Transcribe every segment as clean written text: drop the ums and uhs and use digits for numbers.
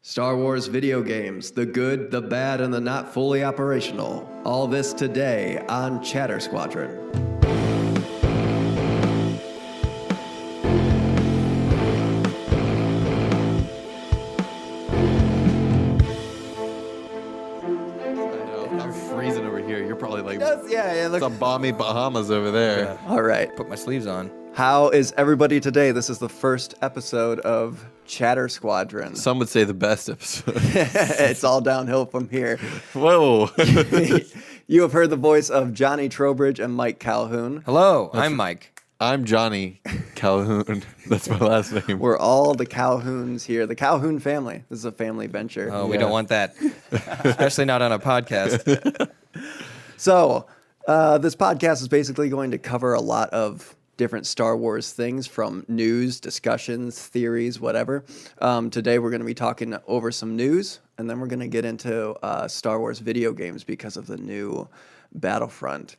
Star Wars video games, the good, the bad, and the not fully operational. All this today on Chatter Squadron. I'm freezing over here. You're probably like Look. some balmy Bahamas over there. Yeah. All right. Put my sleeves on. How is everybody today? This is the first episode of Chatter Squadron. Some would say the best episode. It's all downhill from here. Whoa. You have heard the voice of Johnny Trowbridge and Mike Calhoun. Hello, I'm Mike. I'm Johnny Calhoun. That's my last name. We're all the Calhouns here, the Calhoun family. This is a family venture. Oh, we don't want that. Especially not on a podcast. So, this podcast is basically going to cover a lot of different Star Wars things, from news, discussions, theories, whatever. Today we're going to be talking over some news, and then we're going to get into Star Wars video games because of the new Battlefront.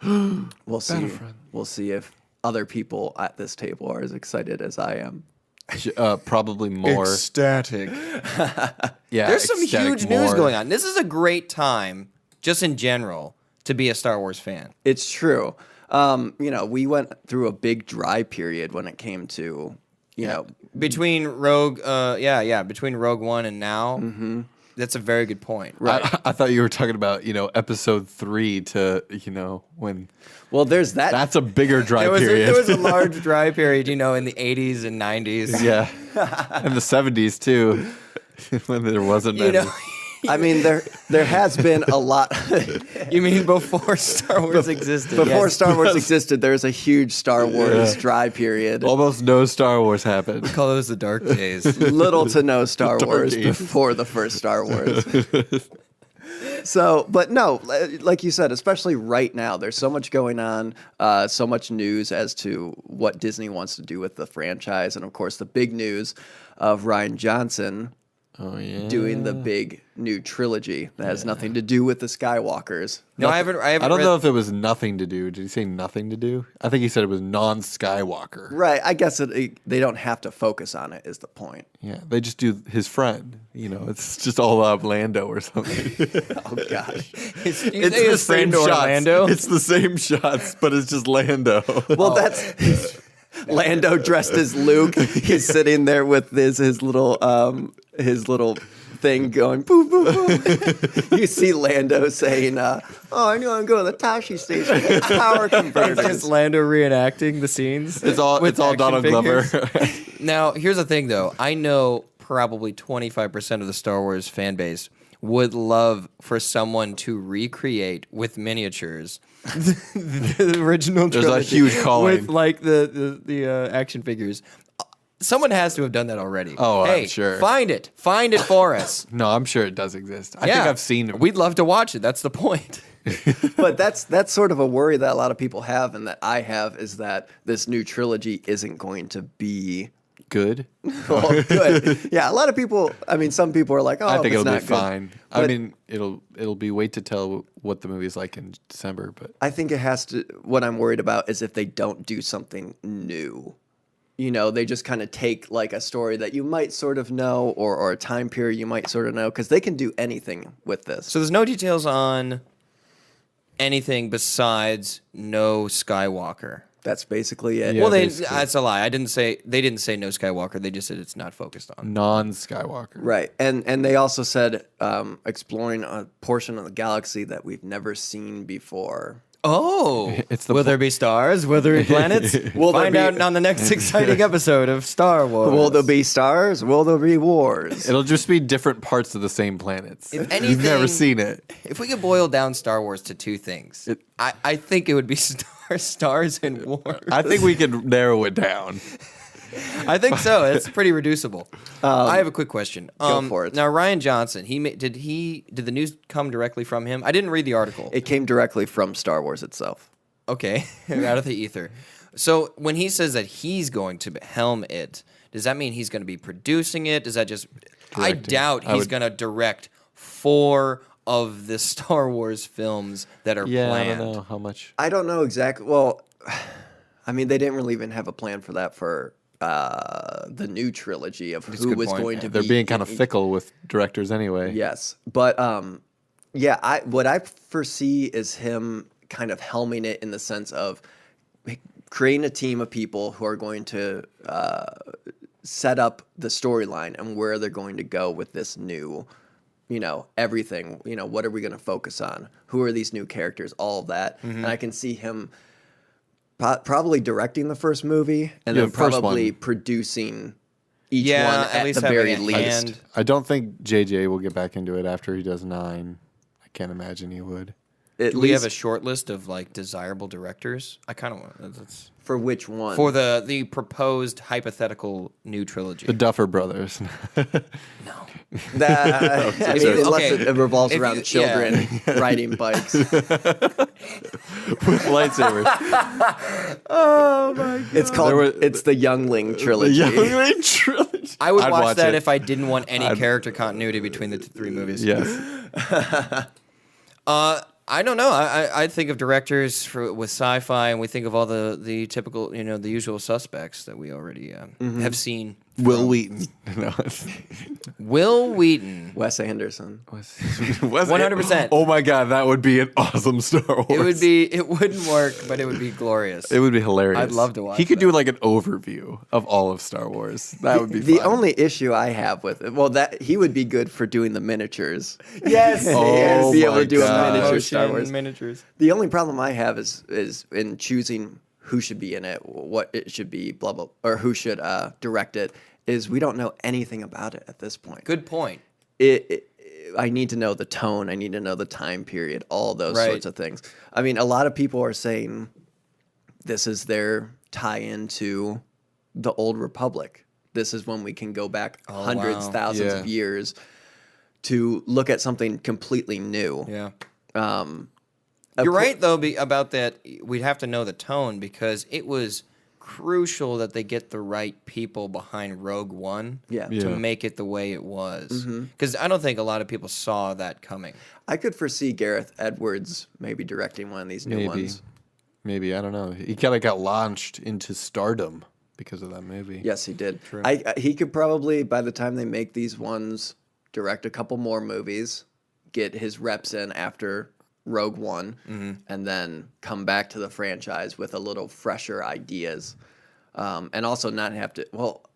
We'll see. Battlefront. We'll see if other people at this table are as excited as I am. Probably more. Ecstatic. Yeah, There's some ecstatic huge news more. going on. This is a great time, just in general, to be a Star Wars fan. It's true. We went through a big dry period when it came to, Between Rogue, between Rogue One and now, that's a very good point. Right. I thought you were talking about, episode 3 to, when. Well, there's that. That's a bigger dry period. There was a large dry period, in the 80s and 90s. Yeah. And the 70s, too, when there wasn't any. I mean, there has been a lot. You mean before Star Wars existed? Before Yes. Star Wars existed, there's a huge Star Wars dry period. Almost no Star Wars happened. We call those the dark days. Little to no Star Dark Wars days. before the first Star Wars. So, but no, like you said, especially right now, there's so much going on, so much news as to what Disney wants to do with the franchise. And of course, the big news of Rian Johnson doing the big new trilogy that has nothing to do with the Skywalkers. No, I haven't. I don't know if it was nothing to do. Did he say nothing to do? I think he said it was non-Skywalker. Right. I guess they don't have to focus on it is the point. Yeah, they just do his friend. It's just all about Lando or something. Oh, gosh. It's the same shots. Orlando. It's the same shots, but it's just Lando. Well, that's Lando dressed as Luke. He's sitting there with his little thing going boom, boom, boom. You see Lando saying, "Oh, I knew I'm going to the Tashi station. Get power It's converters." Lando reenacting the scenes. It's all action Donald figures. Glover. Now, here's the thing, though. I know probably 25% of the Star Wars fan base would love for someone to recreate with miniatures the original There's a trilogy huge calling. with like the action figures. Someone has to have done that already. Oh, I'm hey, sure. Find it for us. No, I'm sure it does exist. I think I've seen it. We'd love to watch it. That's the point. But that's sort of a worry that a lot of people have, and that I have, is that this new trilogy isn't going to be Good. good. Yeah, a lot of people. I mean, some people are like, "Oh, I think it's it'll be not good." fine. I But mean, it'll be wait to tell what the movie's like in December, but I think it has to. What I'm worried about is if they don't do something new. They just kind of take like a story that you might sort of know, or a time period you might sort of know, because they can do anything with this. So there's no details on anything besides no Skywalker. That's basically it. Yeah, Well, basically. that's a lie. They didn't say no Skywalker. They just said it's not focused on. non-Skywalker. Right, and they also said exploring a portion of the galaxy that we've never seen before. Oh, It's the will there be stars? Will there be planets? Will there Find be- out on the next exciting episode of Star Wars. Will there be stars? Will there be wars? It'll just be different parts of the same planets. If You've never anything- seen it. If we could boil down Star Wars to two things, I think it would be stars and wars. I think we could narrow it down. I think so. It's pretty reducible. I have a quick question. Go for it. Now, Rian Johnson, did the news come directly from him? I didn't read the article. It came directly from Star Wars itself. Okay, out of the ether. So when he says that he's going to helm it, does that mean he's going to be producing it? Does that just? I Directing. doubt he's going to direct 4 of the Star Wars films that are Yeah, planned. I don't know how much. I don't know exactly. Well, I mean, they didn't really even have a plan for that for the new trilogy of a who good was point. going to They're be. being kind of fickle with directors anyway. Yes, but yeah, what I foresee is him kind of helming it in the sense of creating a team of people who are going to set up the storyline and where they're going to go with this new, everything. What are we going to focus on? Who are these new characters? All of that, and I can see him probably directing the first movie and then the first probably one. producing each Yeah, one at at least the having very a least. hand. I don't think JJ will get back into it after he does 9. I can't imagine he would. At Do we have least a short list of like desirable directors? I kind of want that's for which one? for the proposed hypothetical new trilogy. The Duffer Brothers. That, I mean, sorry. unless Okay. it revolves If around you- children riding bikes. With lightsabers. It's called There were- it's the Youngling The trilogy. Youngling trilogy. I would I'd watch that it. if I didn't want any character continuity between the 3 movies. Yes. I don't know. I think of directors with sci-fi, and we think of all the typical, the usual suspects that we already have seen. Will Wheaton. No. Will Wheaton. Wes Anderson. 100%. Oh my god, that would be an awesome Star Wars. It wouldn't work, but it would be glorious. It would be hilarious. I'd love to watch He could that. do like an overview of all of Star Wars. That would be The fun. only issue I have with it, that he would be good for doing the miniatures. Yes. Oh be able my to do God. a miniature Motion Star Wars. miniatures. The only problem I have is in choosing who should be in it, what it should be, blah blah, or who should direct it. Is we don't know anything about it at this point. Good point. I need to know the tone. I need to know the time period. All those Right. sorts of things. I mean, a lot of people are saying this is their tie-in to the Old Republic. This is when we can go back hundreds, wow. thousands Yeah. of years to look at something completely new. Yeah. Of You're cour- right, though, about that. We'd have to know the tone because it was crucial that they get the right people behind Rogue One Yeah. to Yeah. make it the way it was. Because I don't think a lot of people saw that coming. I could foresee Gareth Edwards maybe directing one of these new ones. Maybe, I don't know. He kind of got launched into stardom because of that movie. Yes, he did. True. He could probably, by the time they make these ones, direct a couple more movies, get his reps in after Rogue One, and then come back to the franchise with a little fresher ideas. And also not have to,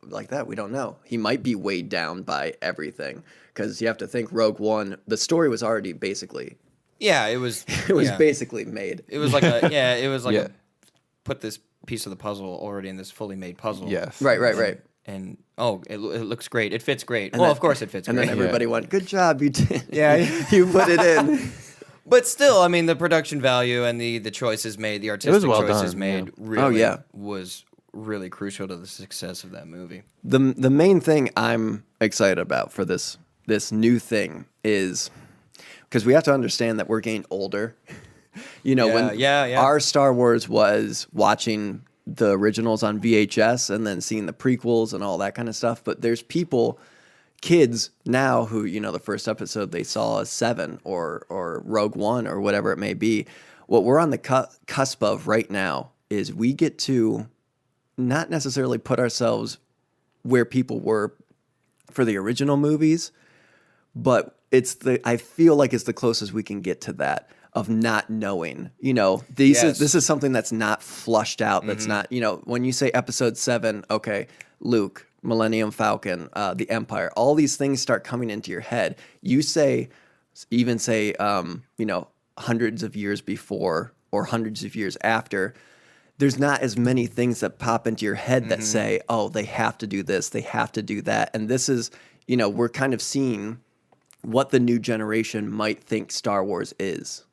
like that, we don't know. He might be weighed down by everything. Because you have to think Rogue One, the story was already basically, Yeah, it was. yeah. basically made. It was like it was like Yeah. put this piece of the puzzle already in this fully made puzzle. Yes. Right. And it looks great. It fits great. And Well, then- of course it fits And great. then everybody went, good job, you did. Yeah. you put it in. But still, I mean, the production value and the choices made, the artistic well choices done, made, yeah. really yeah. was really crucial to the success of that movie. The main thing I'm excited about for this new thing is because we have to understand that we're getting older. When our Star Wars was watching the originals on VHS and then seeing the prequels and all that kind of stuff, but there's kids now who, the first episode they saw as 7 or Rogue One or whatever it may be. What we're on the cusp of right now is we get to not necessarily put ourselves where people were for the original movies, but I feel like it's the closest we can get to that of not knowing. This is something that's not flushed out. That's not, when you say episode 7, okay, Luke, Millennium Falcon, the Empire, all these things start coming into your head. You say, hundreds of years before or hundreds of years after, there's not as many things that pop into your head that say, oh, they have to do this, they have to do that. And this is, we're kind of seeing what the new generation might think Star Wars is.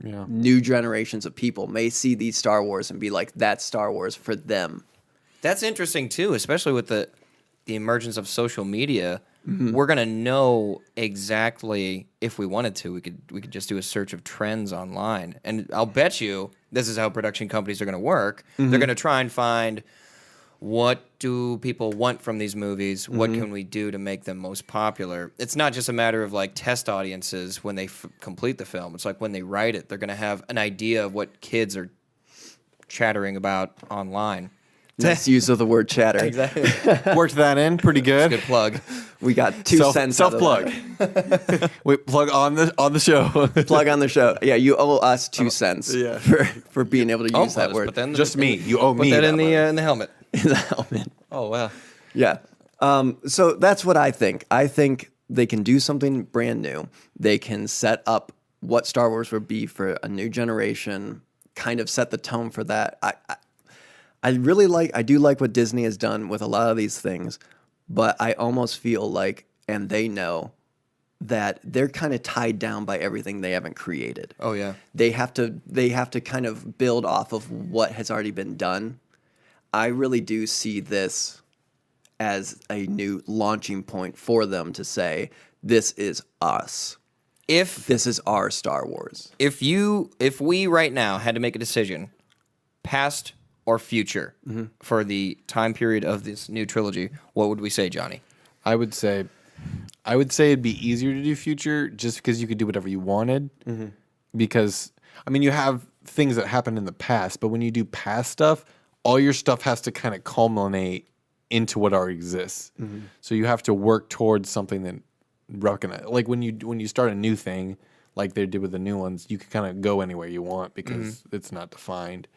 Yeah. New generations of people may see these Star Wars and be like, that's Star Wars for them. That's interesting too, especially with the emergence of social media. We're gonna know exactly, if we wanted to, we could just do a search of trends online, and I'll bet you this is how production companies are gonna work. They're gonna try and find what do people want from these movies? What can we do to make them most popular? It's not just a matter of like test audiences when they complete the film. It's like when they write it, they're gonna have an idea of what kids are chattering about online. Misuse of the word chatter. Exactly. Worked that in pretty good. Good plug. We got 2 cents. out of Self that. plug. Wait, plug on the show. Plug on the show. Yeah, you owe us 2 cents yeah. for being able to use that Almost, word. but then Just me. You owe put me that that in the helmet. In the helmet. Oh wow. Yeah. So that's what I think. I think they can do something brand new. They can set up what Star Wars would be for a new generation, kind of set the tone for that. I do like what Disney has done with a lot of these things, but I almost feel like, and they know, that they're kind of tied down by everything they haven't created. Oh yeah. They have to kind of build off of what has already been done. I really do see this as a new launching point for them to say, this is us. This is our Star Wars. If we right now had to make a decision, past or future, for the time period of this new trilogy, what would we say, Johnny? I would say it'd be easier to do future just because you could do whatever you wanted. Because I mean, you have things that happened in the past, but when you do past stuff, all your stuff has to kind of culminate into what already exists. So you have to work towards something that recognize. Like when you start a new thing, like they did with the new ones, you can kind of go anywhere you want because it's not defined.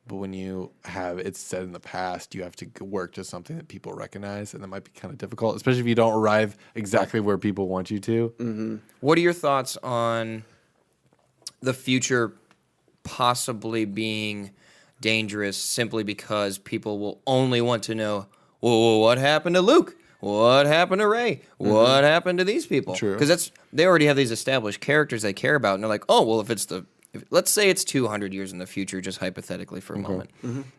But when you have it's set in the past, you have to work to something that people recognize, and that might be kind of difficult, especially if you don't arrive exactly where people want you to. What are your thoughts on the future possibly being dangerous simply because people will only want to know, well, what happened to Luke? What happened to Rey? What happened to these people? True. Because they already have these established characters they care about, and they're like, oh, well, let's say it's 200 years in the future, just hypothetically for a moment.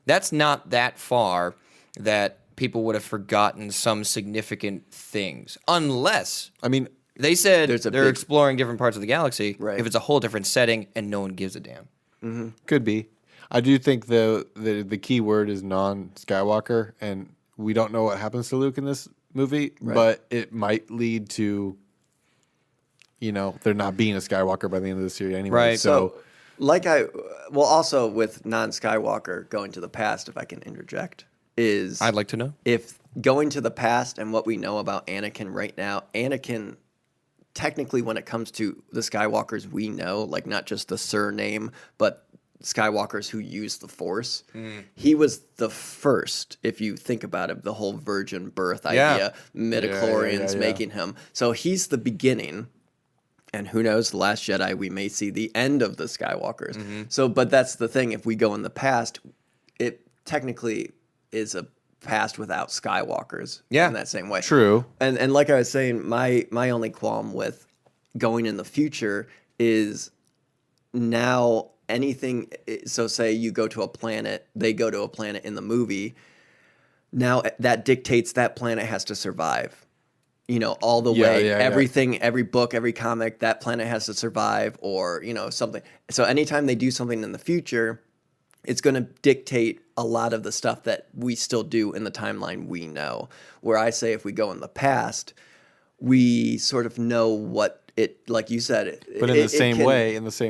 That's not that far that people would have forgotten some significant things, unless I mean, they said There's a they're big- exploring different parts of the galaxy. Right. If it's a whole different setting and no one gives a damn. could be. I do think the key word is non-Skywalker, and we don't know what happens to Luke in this movie, but it might lead to, there not being a Skywalker by the end of the series anyway. Right. So Also with non-Skywalker going to the past, if I can interject, is I'd like to know. if going to the past and what we know about Anakin right now, Anakin, technically when it comes to the Skywalkers we know, like not just the surname, but Skywalkers who use the Force, he was the first, if you think about it, the whole virgin birth idea, midichlorians yeah. making him. So he's the beginning. And who knows, The Last Jedi, we may see the end of the Skywalkers. So, but that's the thing. If we go in the past, it technically is a past without Skywalkers. Yeah. In that same way. True. And like I was saying, my only qualm with going in the future is now anything. So say you go to a planet, they go to a planet in the movie. Now that dictates that planet has to survive. All the way, everything, every book, every comic, that planet has to survive or, something. So anytime they do something in the future, it's going to dictate a lot of the stuff that we still do in the timeline we know. Where I say if we go in the past, we sort of know what it, like you said. But in the same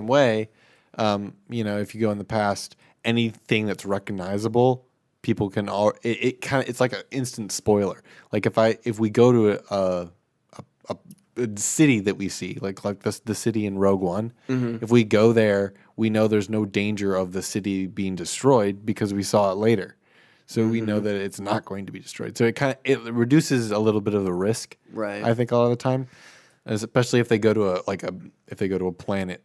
way, if you go in the past, anything that's recognizable, people can all. It's like an instant spoiler. Like if we go to a city that we see, like the city in Rogue One, if we go there, we know there's no danger of the city being destroyed because we saw it later. So we know that it's not going to be destroyed. So it reduces a little bit of the risk. Right. I think a lot of the time, especially if they go to a planet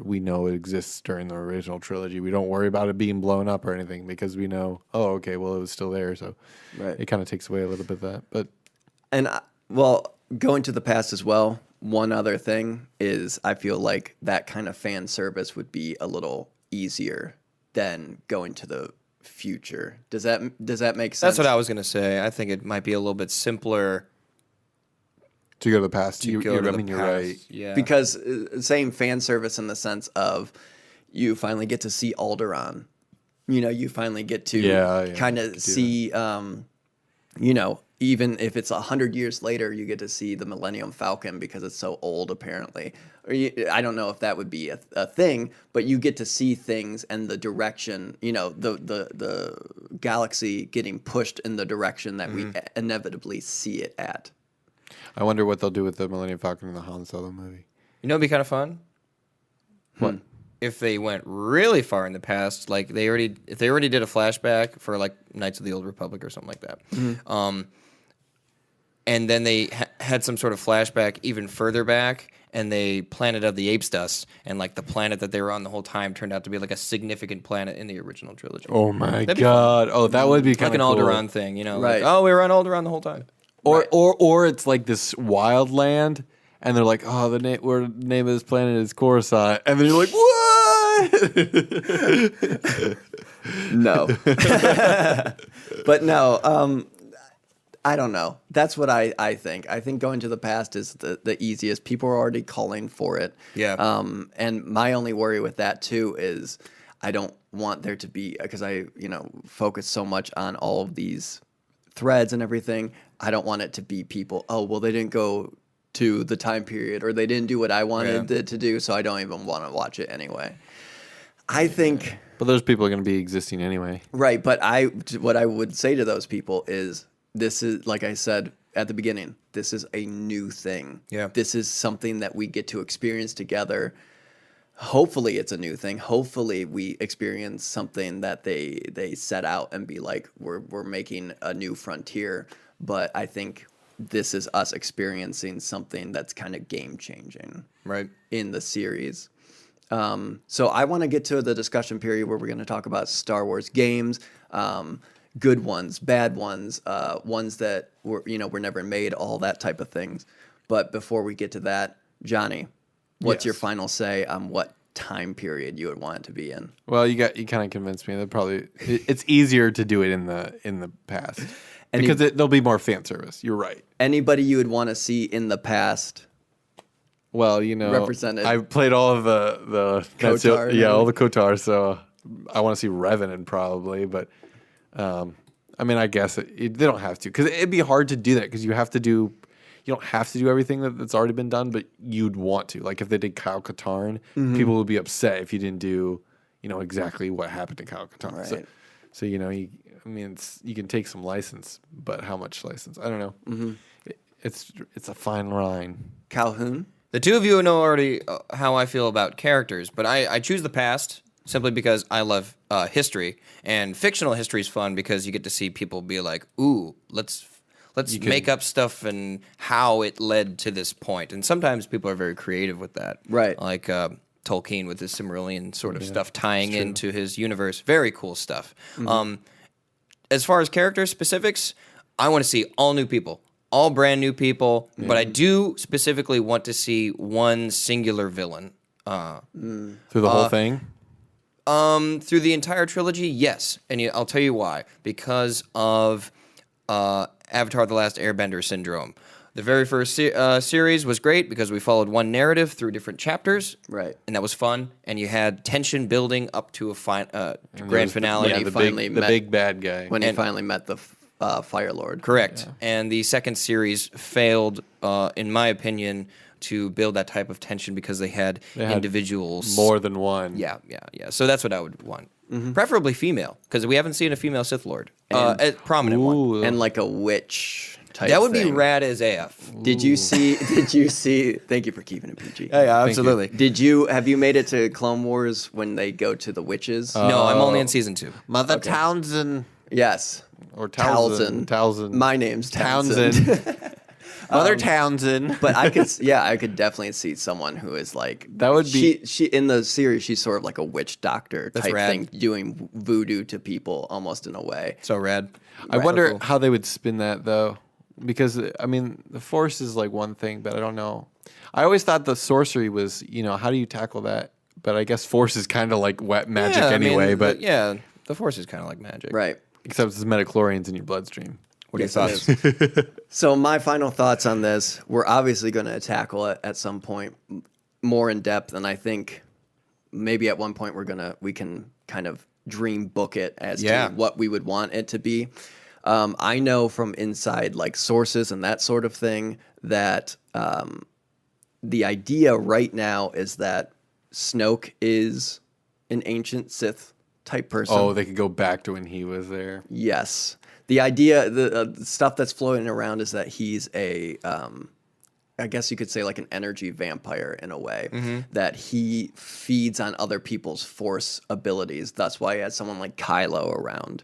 we know it exists during the original trilogy. We don't worry about it being blown up or anything because we know, oh, okay, well, it was still there. So it kind of takes away a little bit of that. But going to the past as well, one other thing is I feel like that kind of fan service would be a little easier than going to the future. Does that make sense? That's what I was going to say. I think it might be a little bit simpler to go to the past. to go to the past. You're right. Yeah. Because same fan service in the sense of you finally get to see Alderaan. You finally get to kind of see, even if it's 100 years later, you get to see the Millennium Falcon because it's so old, apparently. Or I don't know if that would be a thing, but you get to see things and the direction, the galaxy getting pushed in the direction that we inevitably see it at. I wonder what they'll do with the Millennium Falcon in the Han Solo movie. You know, it'd be kind of fun. What? If they went really far in the past, like if they already did a flashback for like Knights of the Old Republic or something like that, and then they had some sort of flashback even further back, and they Planet of the Apes dust, and like the planet that they were on the whole time turned out to be like a significant planet in the original trilogy. Oh my That'd be god! Oh, that would be kind like of an cool. Alderaan thing, Right. Like, oh, we were on Alderaan the whole time. Or it's like this wild land, and they're like, oh, the name of this planet is Coruscant, and then you're like, what? No. But no, I don't know. That's what I think. I think going to the past is the easiest. People are already calling for it. Yeah. And my only worry with that too is I don't want there to be, because I focus so much on all of these threads and everything. I don't want it to be people, oh, well, they didn't go to the time period or they didn't do what I wanted it to do, so I don't even want to watch it anyway. I think... But those people are going to be existing anyway. Right, but what I would say to those people is, this is, like I said at the beginning, this is a new thing. Yeah. This is something that we get to experience together. Hopefully it's a new thing. Hopefully we experience something that they set out and be like, we're making a new frontier. But I think this is us experiencing something that's kind of game changing, Right. in the series. So I want to get to the discussion period where we're going to talk about Star Wars games, good ones, bad ones, ones that were never made, all that type of things. But before we get to that, Johnny, what's your final say on what time period you would want it to be in? Well, you kind of convinced me that it's easier to do it in the past because there'll be more fan service. You're right. Anybody you would want to see in the past? Well, represented. I played all of the KOTOR, all the KOTOR, so I want to see Revenant probably, but I mean, I guess they don't have to, because it'd be hard to do that, because you don't have to do everything that's already been done, but you'd want to. Like if they did Kyle Katarn, people would be upset if you didn't do exactly what happened to Kyle Katarn. Right. So you can take some license, but how much license? I don't know. It's a fine line. Calhoun? The two of you know already how I feel about characters, but I choose the past simply because I love history, and fictional history is fun because you get to see people be like, "Ooh, let's make up stuff and how it led to this point." And sometimes people are very creative with that, Right? Like Tolkien with his Silmarillion sort of stuff tying into his universe. Very cool stuff. As far as character specifics, I want to see all new people. All brand new people, but I do specifically want to see one singular villain. Through the whole thing? Through the entire trilogy, yes. And I'll tell you why. Because of Avatar: The Last Airbender syndrome. The very first series was great because we followed one narrative through different chapters. Right. And that was fun. And you had tension building up to a grand finale. when he the finally met- big bad guy. When he finally met the Fire Lord. Correct. Yeah. And the second series failed, in my opinion, to build that type of tension because they had individuals. More than one. Yeah. So that's what I would want. Preferably female, because we haven't seen a female Sith Lord. A prominent one. And like a witch type That would be thing. rad as AF. Did you see? Thank you for keeping it PG. Yeah, absolutely. Have you made it to Clone Wars when they go to the witches? No, I'm only in season 2. Mother Townsend. Yes. Or Townsend. My name's Townsend. Mother Townsend. But I could definitely see someone who is like, that would be she in the series. She's sort of like a witch doctor type rad. thing, doing voodoo to people almost in a way. So rad. I wonder how they would spin that though, because I mean the Force is like one thing, but I don't know. I always thought the sorcery was, how do you tackle that? But I guess Force is kind of like wet magic anyway. But the Force is kind of like magic, Right. Except it's metachlorians in your bloodstream. What are your thoughts? So my final thoughts on this, we're obviously going to tackle it at some point more in depth, and I think maybe at one point we can kind of dream book it as to what we would want it to be. I know from inside like sources and that sort of thing that the idea right now is that Snoke is an ancient Sith type person. Oh, they could go back to when he was there. Yes. The idea, the stuff that's floating around is that he's I guess you could say like an energy vampire in a way, that he feeds on other people's force abilities. That's why he has someone like Kylo around,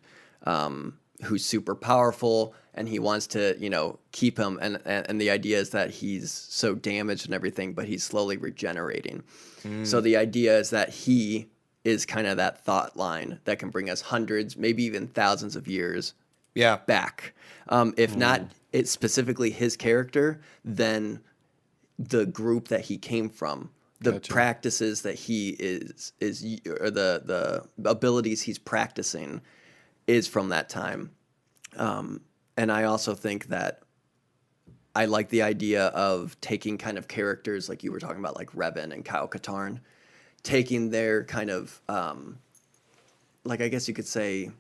who's super powerful, and he wants to, keep him. And the idea is that he's so damaged and everything, but he's slowly regenerating. So the idea is that he is kind of that thought line that can bring us hundreds, maybe even thousands of years back. If not it's specifically his character, then the group that he came from, the practices that he is or the abilities he's practicing is from that time. And I also think that I like the idea of taking kind of characters like you were talking about, like Revan and Kyle Katarn, taking their kind of, like I guess you could say,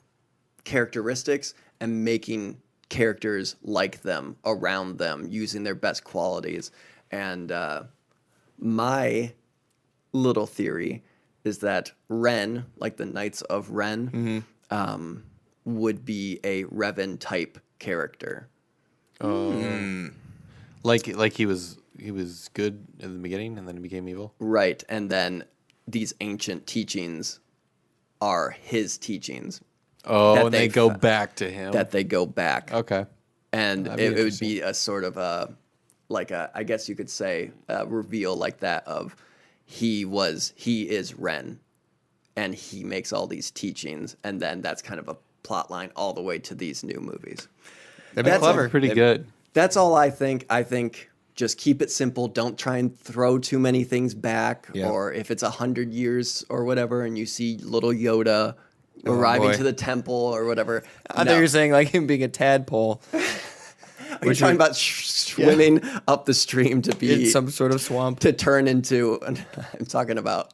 characteristics and making characters like them, around them, using their best qualities. And my little theory is that Ren, like the Knights of Ren, would be a Revan type character. Like he was good in the beginning and then he became evil. Right, and then these ancient teachings are his teachings. Oh, and they go back to him. That they go back. Okay. And it would be a sort of I guess you could say, a reveal like that of he is Ren, and he makes all these teachings, and then that's kind of a plot line all the way to these new movies. That'd be clever. Pretty good. That's all I think. I think just keep it simple. Don't try and throw too many things back. Yeah. Or if it's 100 years or whatever, and you see little Yoda arriving to the temple or whatever. I thought you were saying like him being a tadpole. Are you talking about swimming up the stream to be in some sort of swamp? to turn into? I'm talking about.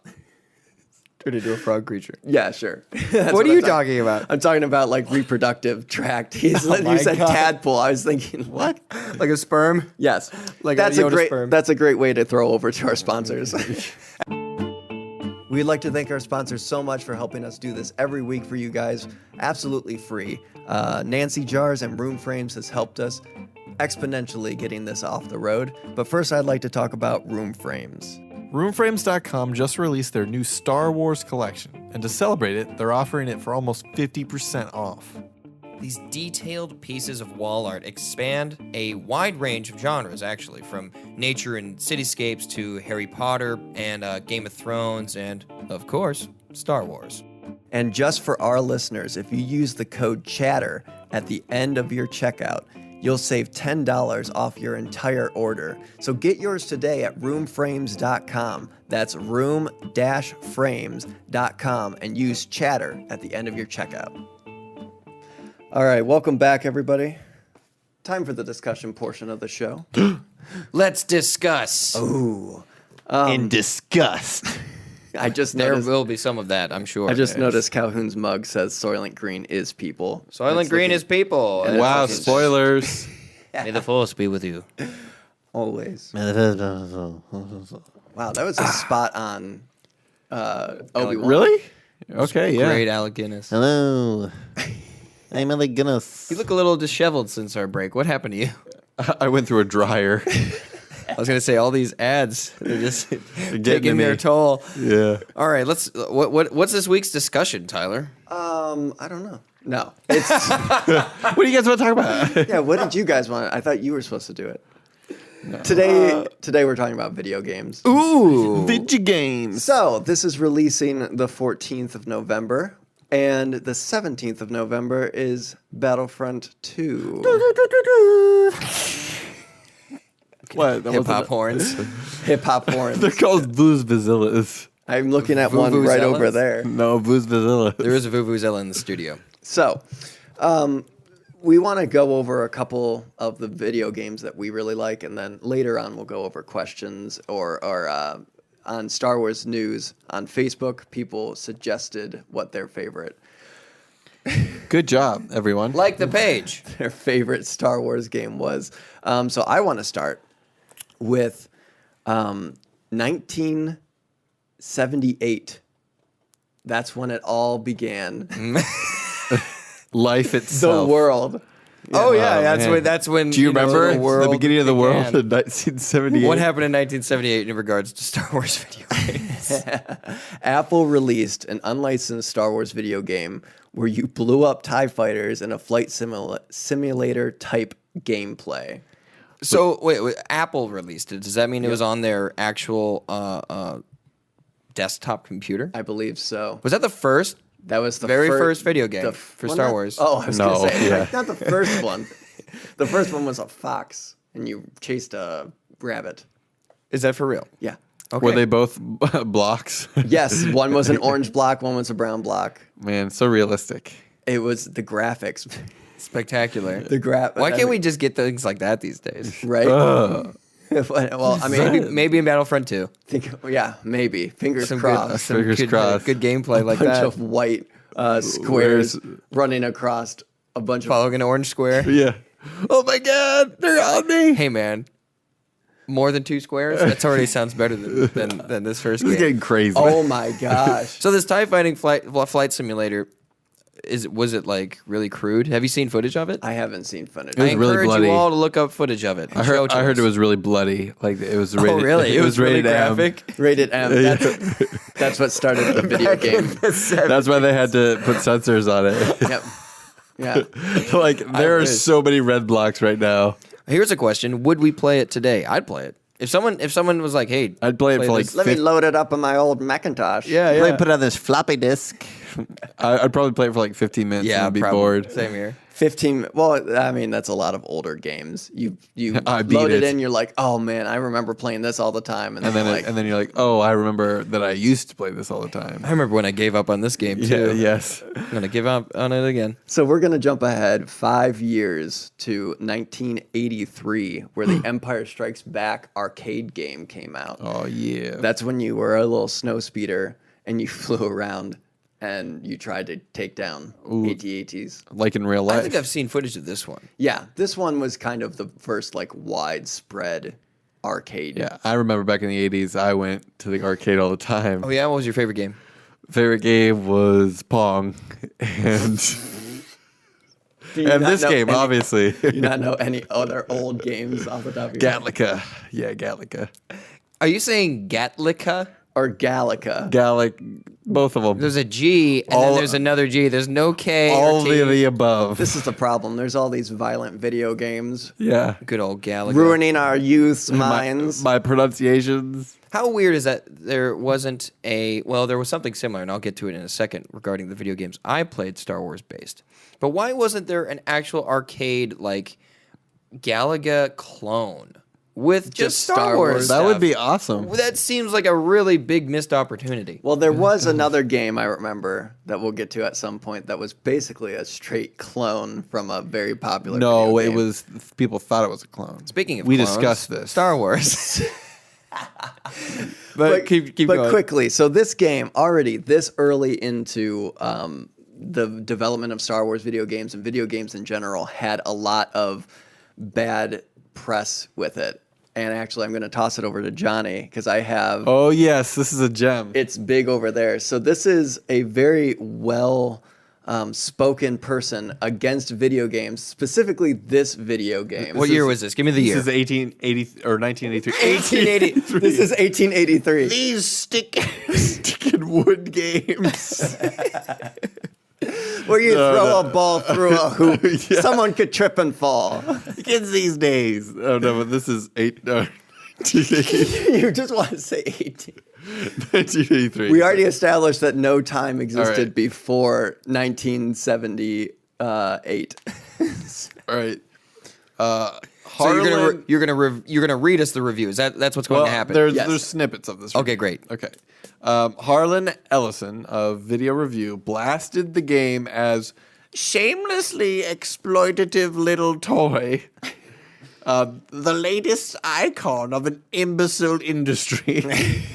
Turn into a frog creature. Yeah, sure. That's What are I'm you talking about? I'm talking about like reproductive tract. You my said God. tadpole. I was thinking what? Like a sperm? Yes, Like that's a a Yoda great. sperm. That's a great way to throw over to our sponsors. We'd like to thank our sponsors so much for helping us do this every week for you guys, absolutely free. Nancy Jars and Room Frames has helped us exponentially getting this off the road. But first, I'd like to talk about Room Frames. Roomframes.com just released their new Star Wars collection, and to celebrate it, they're offering it for almost 50% off. These detailed pieces of wall art expand a wide range of genres, actually, from nature and cityscapes to Harry Potter and Game of Thrones and, of course, Star Wars. And just for our listeners, if you use the code CHATTER at the end of your checkout, you'll save $10 off your entire order. So get yours today at roomframes.com. That's room-frames.com and use chatter at the end of your checkout. All right, welcome back, everybody. Time for the discussion portion of the show. Let's discuss. Ooh. In disgust. I just There noticed, will be some of that, I'm sure. I just noticed Calhoun's mug says Soylent Green is people. Soylent It's Green looking- is people. And Wow, it's- spoilers. May the force be with you. Always. Wow, that was a spot on Obi-Wan. Really? Okay, yeah. Great Alec Guinness. Hello. I'm Alec Guinness. You look a little disheveled since our break. What happened to you? I went through a dryer. I was gonna say all these ads. They're just getting taking to their me. toll. Yeah. All right, let's. What's this week's discussion, Tyler? I don't know. No. It's, What do you guys want to talk about? yeah, what did you guys want? I thought you were supposed to do it. Today we're talking about video games. Ooh, Video games. So, this is releasing the 14th of November, and the 17th of November is Battlefront 2. What? That hip hop wasn't- horns. Hip hop horns. They're called Booze Bazillas. I'm looking at one right Vuvuzelas? over there. No, Booze Bazillas. There is a vuvuzela in the studio. So, we want to go over a couple of the video games that we really like, and then later on we'll go over questions or on Star Wars news on Facebook. People suggested what their favorite Good job, everyone. Like the page. their favorite Star Wars game was. So I want to start with 1978. That's when it all began. Life itself. The world. Oh yeah, man. that's when. Do you remember the world the beginning of the world began. in 1978? What happened in 1978 in regards to Star Wars video games? Apple released an unlicensed Star Wars video game where you blew up TIE fighters in a flight simulator type gameplay. So wait, Apple released it. Does that mean it was on their actual desktop computer? I believe so. Was that the first? That was the Very first video game for well, Star not- Wars. Oh, I was No, going to say, yeah. not the first one. The first one was a fox, and you chased a rabbit. Is that for real? Yeah. Okay. Were they both blocks? Yes, one was an orange block, one was a brown block. Man, so realistic. It was the graphics. spectacular? Why Why can't we just get things like that these days? Right? Well, I mean, Maybe in Battlefront 2. yeah, maybe. Fingers Some crossed. good, Fingers good, crossed. good gameplay like Bunch that. of white squares running across a bunch of. Following an orange square. Yeah. Oh my God, they're on me. Hey man, more than 2 squares? That already sounds better than this first This is game. getting crazy. Oh my gosh! So this TIE fighting flight simulator, was it like really crude? Have you seen footage of it? I haven't seen footage. I was really encourage bloody. you all to look up footage of it. And I show it to heard us. it was really bloody. Like it was rated. Oh really? It was really rated M. graphic. Rated M. That's what started the video game. That's why they had to put sensors on it. Yep. Yeah. Like there are wish. so many red blocks right now. Here's a question: would we play it today? I'd play it. If someone was like, "Hey, I'd play it for like this. Let me load it up on my old Macintosh. yeah, put it on this floppy disk. I'd probably play it for like 15 minutes and yeah, I'd be probably. bored. Same here." 15. Well, I mean, that's a lot of older games. You I beat load it it. in. You're like, oh man, I remember playing this all the time. And then like, and then you're like, oh, I remember that I used to play this all the time. I remember when I gave up on this game too. Yes. I'm gonna give up on it again. so we're gonna jump ahead 5 years to 1983, where the Empire Strikes Back arcade game came out. Oh yeah. That's when you were a little snow speeder and you flew around and you tried to take down AT-ATs. like in real life. I think I've seen footage of this one. Yeah, this one was kind of the first like widespread arcade. Yeah, I remember back in the 80s, I went to the arcade all the time. Oh yeah, what was your favorite game? Favorite game was Pong. And Do you and not this know game, any- obviously. Do you not know any other old games off the top of your head? Gatlica. Yeah, Gatlica. Are you saying Gatlica? Or Gallica? Both of them. There's a G and then All- there's another G. There's no K All or T. of the above. This is the problem. There's all these violent video games Yeah. Good old Galaga. ruining our youth's minds. My pronunciations. How weird is that there wasn't a, well, there was something similar, and I'll get to it in a second regarding the video games I played Star Wars based. But why wasn't there an actual arcade like Galaga clone with just Star Wars? That would stuff? be awesome. That seems like a really big missed opportunity. Well, there was another game I remember that we'll get to at some point that was basically a straight clone from a very popular No, video it game. was, people thought it was a clone. Speaking of we clones, discussed this. Star Wars. but keep going. Quickly, so this game already this early into the development of Star Wars video games and video games in general had a lot of bad press with it. And actually, I'm going to toss it over to Johnny because I have Oh, yes. This is a gem. it's big over there. So this is a very well spoken person against video games, specifically this video game. What year was this? Give me the This year. is 1880 or 1983. 1880. This is 1883. These sticking wood games. Where you No, throw no. a ball through a hoop. Yeah. Someone could trip and fall. Kids these days. Oh no, but this is 1983. You just want to say 18. 1983. We already established that no time existed All right. before 1978. All right. So Harlan. you're gonna read us the review. Is that's what's going Well, to happen? there's Yes. there's snippets of this. Okay, great. Okay. Harlan Ellison of Video Review blasted the game as shamelessly exploitative little toy. the latest icon of an imbecile industry.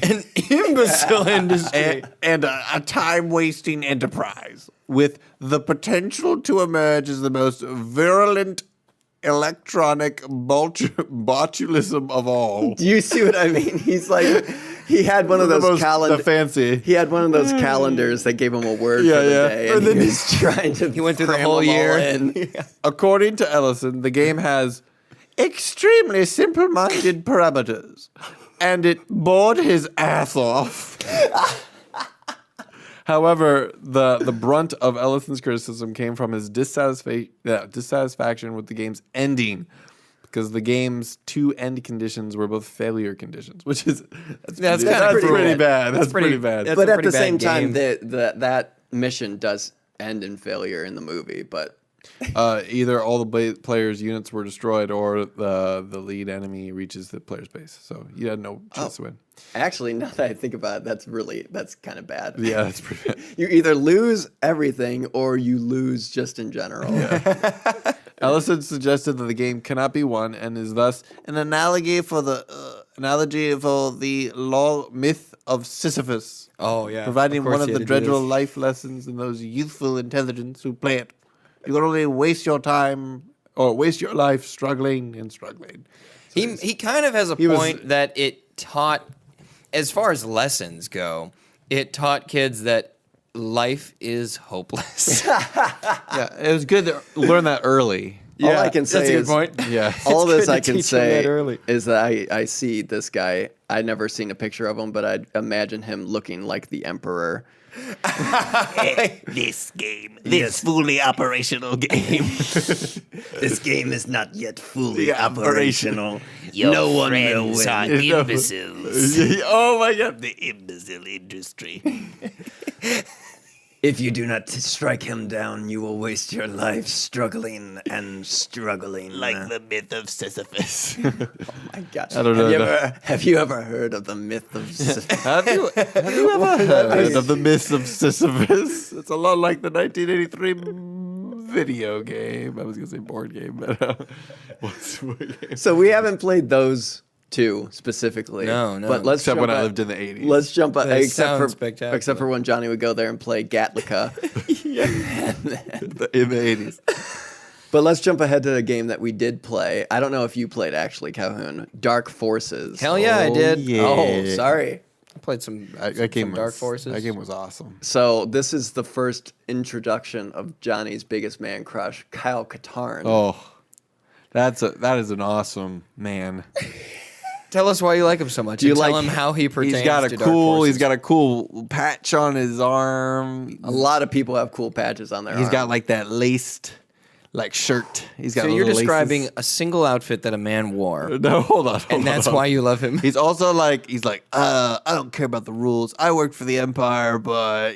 An imbecile industry. and a time-wasting enterprise with the potential to emerge as the most virulent electronic botulism of all. Do you see what I mean? He's like, he had one of those calendars. The fancy. He had one of those calendars that gave him a word for the day, and then he's trying to. He went through the cram whole them all year. in. According to Ellison, the game has extremely simple-minded parameters, and it bored his ass off. However, the brunt of Ellison's criticism came from his dissatisfaction with the game's ending, because the game's two end conditions were both failure conditions, which is That's pretty bad. That's pretty bad. That's But a at pretty the bad same time, game. that mission does end in failure in the movie. But Either all the players' units were destroyed, or the lead enemy reaches the player's base. So you had no chance to win. actually, now that I think about it, that's kind of bad. Yeah, that's pretty bad. You either lose everything or you lose just in general. Ellison suggested that the game cannot be won, and is thus an analogy for the myth of Sisyphus. Oh, yeah. Providing one of he the had to do dreadful this. life lessons in those youthful intelligence who play it. You can only waste your time or waste your life struggling and struggling. He kind of has a point that it taught, as far as lessons go, it taught kids that life is hopeless. Yeah, it was good to learn that early. All I can say That's a good is, point. Yeah. all It's this good I to can teach them that say early. is that I see this guy. I'd never seen a picture of him, but I'd imagine him looking like the Emperor. This game, this fully operational game. This game is not yet fully operational. Your No one will friends are win. imbeciles. Oh my God. The imbecile industry. If you do not strike him down, you will waste your life struggling and struggling. Like the myth of Sisyphus. Oh my gosh! I don't know. Have you ever heard of the myth of Sisyphus? Have you ever heard of the myth of Sisyphus? It's a lot like the 1983 video game. I was going to say board game, but what game? So we haven't played those two specifically. No. But let's Except jump when I out- lived in the 80s. Let's jump out, They except sound for spectacular. except for when Johnny would go there and play Gatlica. in the 80s. But let's jump ahead to the game that we did play. I don't know if you played actually, Calhoun. Dark Forces. Hell yeah, I did. yeah. Oh, sorry. I played some, That game some Dark was, Forces. That game was awesome. So this is the first introduction of Johnny's biggest man crush, Kyle Katarn. Oh, that is an awesome man. Tell us why you like him so much. Do you and tell like- him how he pertains He's got to a Dark cool. Forces. He's got a cool patch on his arm. A lot of people have cool patches on their He's arm. got like that laced, like shirt. He's got. So you're little describing laces. a single outfit that a man wore, No, hold on. and that's why you love him. He's also like, I don't care about the rules. I worked for the Empire, but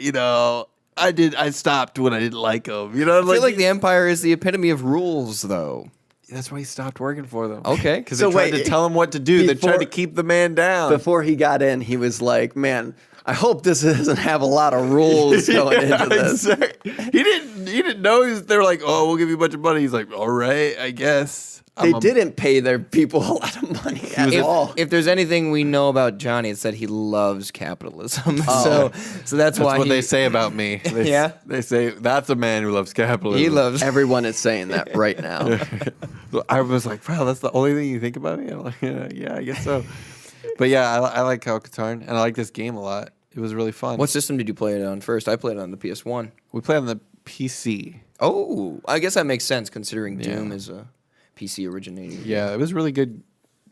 I stopped when I didn't like them. I feel like the Empire is the epitome of rules, though. that's why he stopped working for them. Okay. Because So they tried wait, to tell him what to do. They tried before- to keep the man down. Before he got in, he was like, "Man, I hope this doesn't have a lot of rules going into this." exactly. He didn't know. They were like, "Oh, we'll give you a bunch of money." He's like, "All right, I guess." They didn't pay their people a lot of money at all. If there's anything we know about Johnny, it's that he loves capitalism. Oh. So that's why That's what they say about me. Yeah? They say that's a man who loves capitalism. he loves. Everyone is saying that right now. So I was like, wow, that's the only thing you think about me? I'm like, yeah, I guess so. But yeah, I like Kyle Katarn, and I like this game a lot. It was really fun. What system did you play it on first? I played it on the PS1. We played on the PC. Oh, I guess that makes sense considering Doom is a PC originating. Yeah, it was really good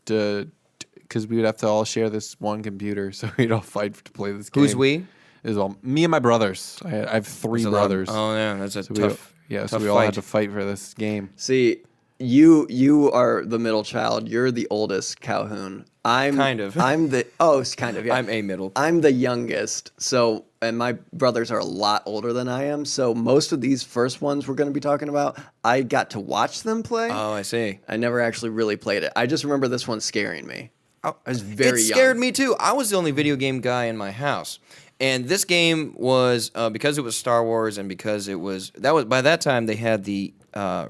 because we would have to all share this one computer, so we'd all fight to play this game. Who's we? It was all me and my brothers. I have three brothers. Oh yeah, that's a So tough. so tough we all fight. had to fight for this game. See, you are the middle child. You're the oldest, Calhoun. I'm Kind of. I'm the it's kind of, yeah. I'm a middle. I'm the youngest. So, and my brothers are a lot older than I am. So most of these first ones we're going to be talking about, I got to watch them play. Oh, I see. I never actually really played it. I just remember this one scaring me. I was very It young. scared me too. I was the only video game guy in my house, and this game was because it was Star Wars and because it was by that time they had the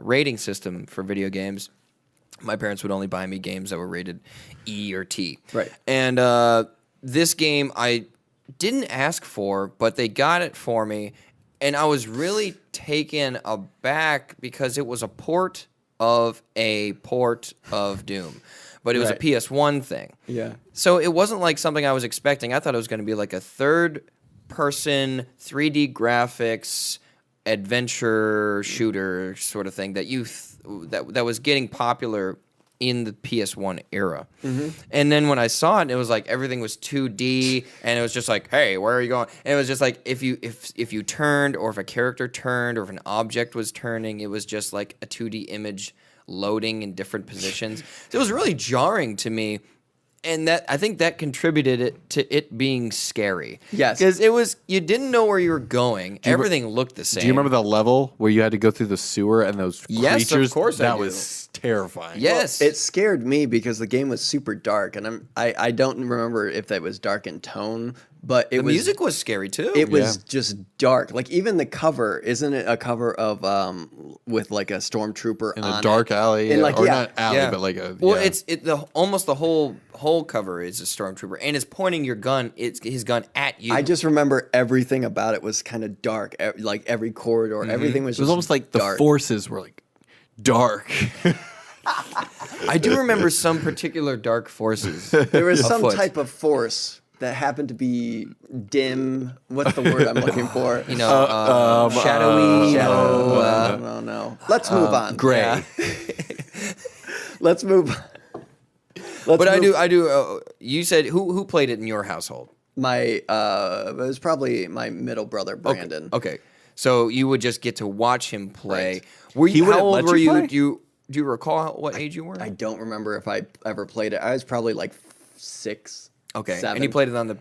rating system for video games. my parents would only buy me games that were rated E or T. Right. And this game I didn't ask for, but they got it for me. And I was really taken aback because it was a port of Doom. But it was Right. a PS1 thing. Yeah. So it wasn't like something I was expecting. I thought it was going to be like a third-person 3D graphics adventure shooter sort of thing that that was getting popular in the PS1 era. And then when I saw it, it was like everything was 2D, and it was just like, hey, where are you going? And it was just like if you turned, or if a character turned, or if an object was turning, it was just like a 2D image loading in different positions. So it was really jarring to me. And that I think that contributed to it being scary. Yes. Because you didn't know where you were going. Everything looked the same. Do you remember the level where you had to go through the sewer and those Yes, of creatures? course I That do. was terrifying. Yes. It scared me because the game was super dark, and I don't remember if that was dark in tone, but it the was music was scary too. It was just dark. Like even the cover, isn't it a cover of with like a stormtrooper In on a dark alley. And like, or yeah. not alley, but like a. Well, yeah. almost the whole cover is a stormtrooper, and is pointing his gun at you. I just remember everything about it was kind of dark. Like every corridor, everything was It was just almost like the dark. forces were like dark. I do remember some particular dark forces. There was some afoot. type of force that happened to be dim. What's the word I'm looking for? You know, shadowy. Shadow. No. Let's move on. Gray. Yeah. Let's move on. But I do. You said who played it in your household? It was probably my middle brother, Brandon. Okay, so you would just get to watch him play. Right. Were He you? How wouldn't old let were you you? play? Do you recall what age you were? I don't remember if I ever played it. I was probably like 6. Okay, 7. and you played it on the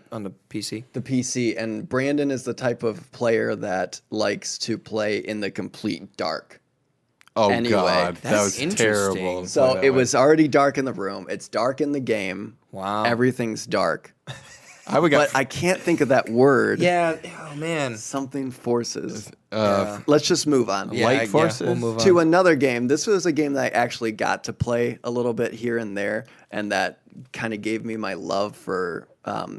PC. the PC, and Brandon is the type of player that likes to play in the complete dark. Oh Anyway, God, that that's was interesting. terrible. to So play that it way. was already dark in the room. It's dark in the game. Wow. Everything's dark. I would get. But I can't think of that word. Yeah. Oh man. Something forces. Yeah. Let's just move on. Yeah, Light forces? we'll move on. To another game. This was a game that I actually got to play a little bit here and there, and that kind of gave me my love for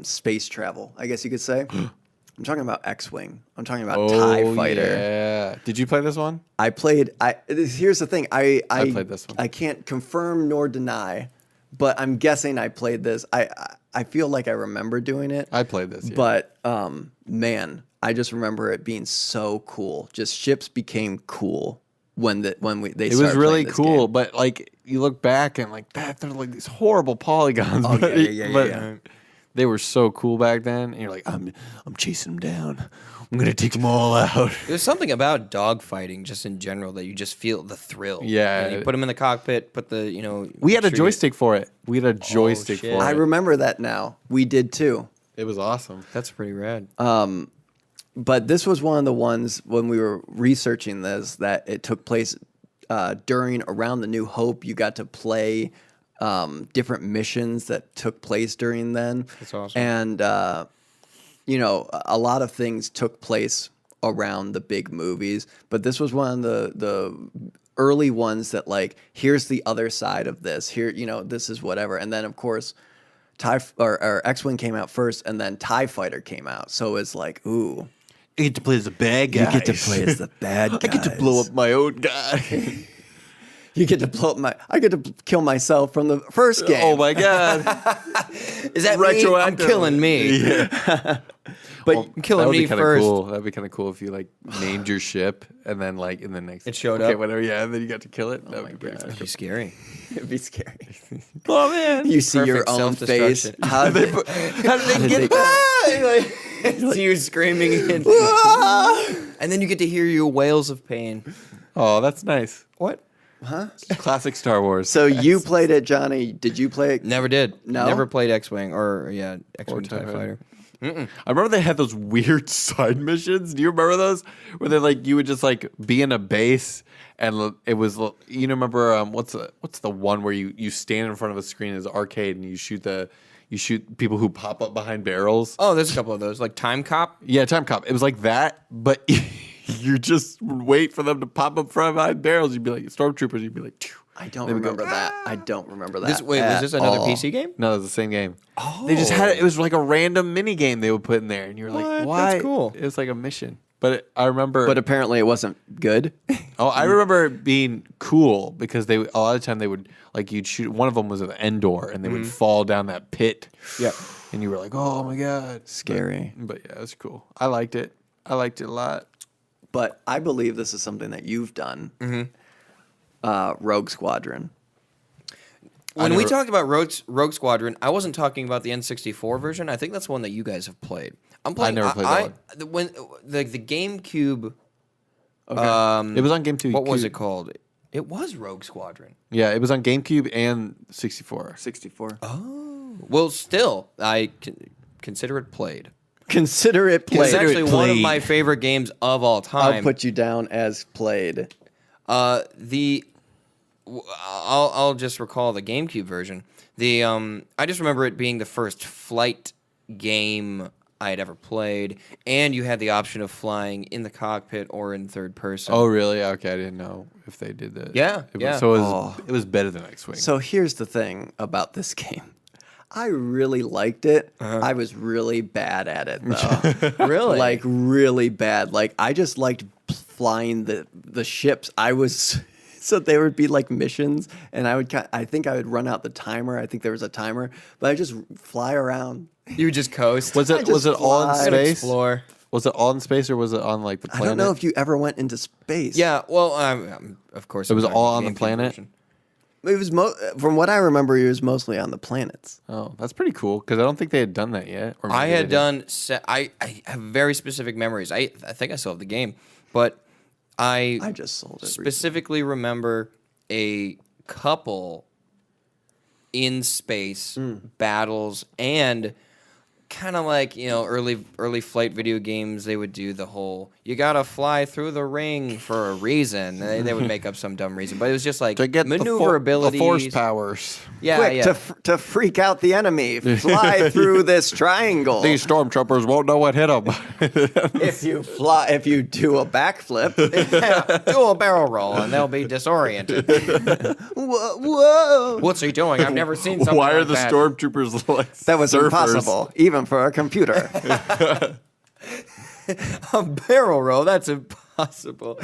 space travel, I guess you could say. I'm talking about X-Wing. I'm talking about TIE Fighter. Yeah. Did you play this one? I played. Here's the thing. I played this one. I can't confirm nor deny, but I'm guessing I played this. I feel like I remember doing it. I played this. Yeah. But man, I just remember it being so cool. Just ships became cool when they it was started really playing this cool, game. but like you look back and like that, they're like these horrible polygons. Oh, but yeah. they were so cool back then. And you're like, I'm chasing them down. I'm gonna take them all out. There's something about dogfighting just in general that you just feel the thrill. Yeah. And you put them in the cockpit. Put the We had a sure you- joystick for it. We had a joystick shit. for I it. remember that now. We did too. It was awesome. That's pretty rad. But this was one of the ones when we were researching this that it took place around the New Hope. You got to play different missions that took place during then. That's awesome. And a lot of things took place around the big movies, but this was one of the early ones that like, here's the other side of this. Here, this is whatever. And then of course, X-Wing came out first, and then TIE Fighter came out. So it's like, ooh. I get to play as the bad guy. You get to play as the bad guys. I get to blow up my own guy. You get to blow up I get to kill myself from the first game. Oh my god. Is that me? I'm Retroactive. killing me. But I'm killing me kinda first. Cool. That'd be kind of cool if you like named your ship and then like in the next It showed okay, up. whatever. Yeah, and then you got to kill it. That would be pretty That'd be scary. it'd be scary. Oh man. You see your Perfect own face. self-destruction. How did How did they get it's you screaming and then you get to hear your wails of pain. Oh, that's nice. What? Classic Star Wars. So you played it, Johnny. Did you play it? Never did. No? Never played X-Wing or X-Wing TIE TIE Fighter. I remember they had those weird side missions. Do you remember those? Where they like you would just like be in a base and it was remember what's the one where you stand in front of a screen as arcade and you shoot people who pop up behind barrels. Oh, there's a couple of those. Like Time Cop? Yeah, Time Cop. It was like that, but you just wait for them to pop up from behind barrels. You'd be like stormtroopers. You'd be like, "Phew." I don't remember that. I don't remember that. Was at this another all. PC game? No, it was the same game. They just had it. It was like a random mini game they would put in there, and you're What? like, "Why?" That's cool. It was like a mission. But I remember. But apparently it wasn't good. I remember it being cool because a lot of the time they would like you'd shoot. One of them was an Endor, and they would fall down that pit. Yeah. And you were like, "Oh my god, Scary. But yeah, it was cool. I liked it. I liked it a lot. But I believe this is something that you've done. Rogue Squadron. When we talked about Rogue Squadron, I wasn't talking about the N64 version. I think that's one that you guys have played. I'm playing. never played that When the GameCube. It was on GameCube. What was it called? It was Rogue Squadron. Yeah, it was on GameCube and 64. 64. Well, still, I consider it played. Consider it It's played. actually one of played. my favorite games of all I'll time. put you down as played. I'll just recall the GameCube version. I just remember it being the first flight game I had ever played, and you had the option of flying in the cockpit or in third person. Oh, really? Okay, I didn't know if they did that. Yeah, yeah. So it was better than X-Wing. So here's the thing about this game. I really liked it. I was really bad at it though. Really? Like really bad. Like I just liked flying the ships. I was so there would be like missions and I think I would run out the timer. I think there was a timer, but I just fly around. You would just coast. was it just all in fly. space? Explore. Was it all in space or was it on like the I planet? don't know if you ever went into space. Yeah, well, of course. It was I'm all talking on the GameCube planet? version. It was from what I remember, it was mostly on the planets. Oh, that's pretty cool because I don't think they had done that yet. Or I maybe had they did. done. I have very specific memories. I think I still have the game, but I just sold it. specifically remember a couple in space battles and kind of like early flight video games. They would do the whole you gotta fly through the ring for a reason. They would make up some dumb reason, but it was just like to get maneuverability, the force powers. Yeah, Quick, yeah. to freak out the enemy, fly through this triangle. These stormtroopers won't know what hit them. If you do a backflip, Do a barrel roll and they'll be disoriented. whoa, What's he doing? I've never seen something Why are like the that. stormtroopers like that was surfers? impossible, even for a computer. A barrel roll? That's impossible.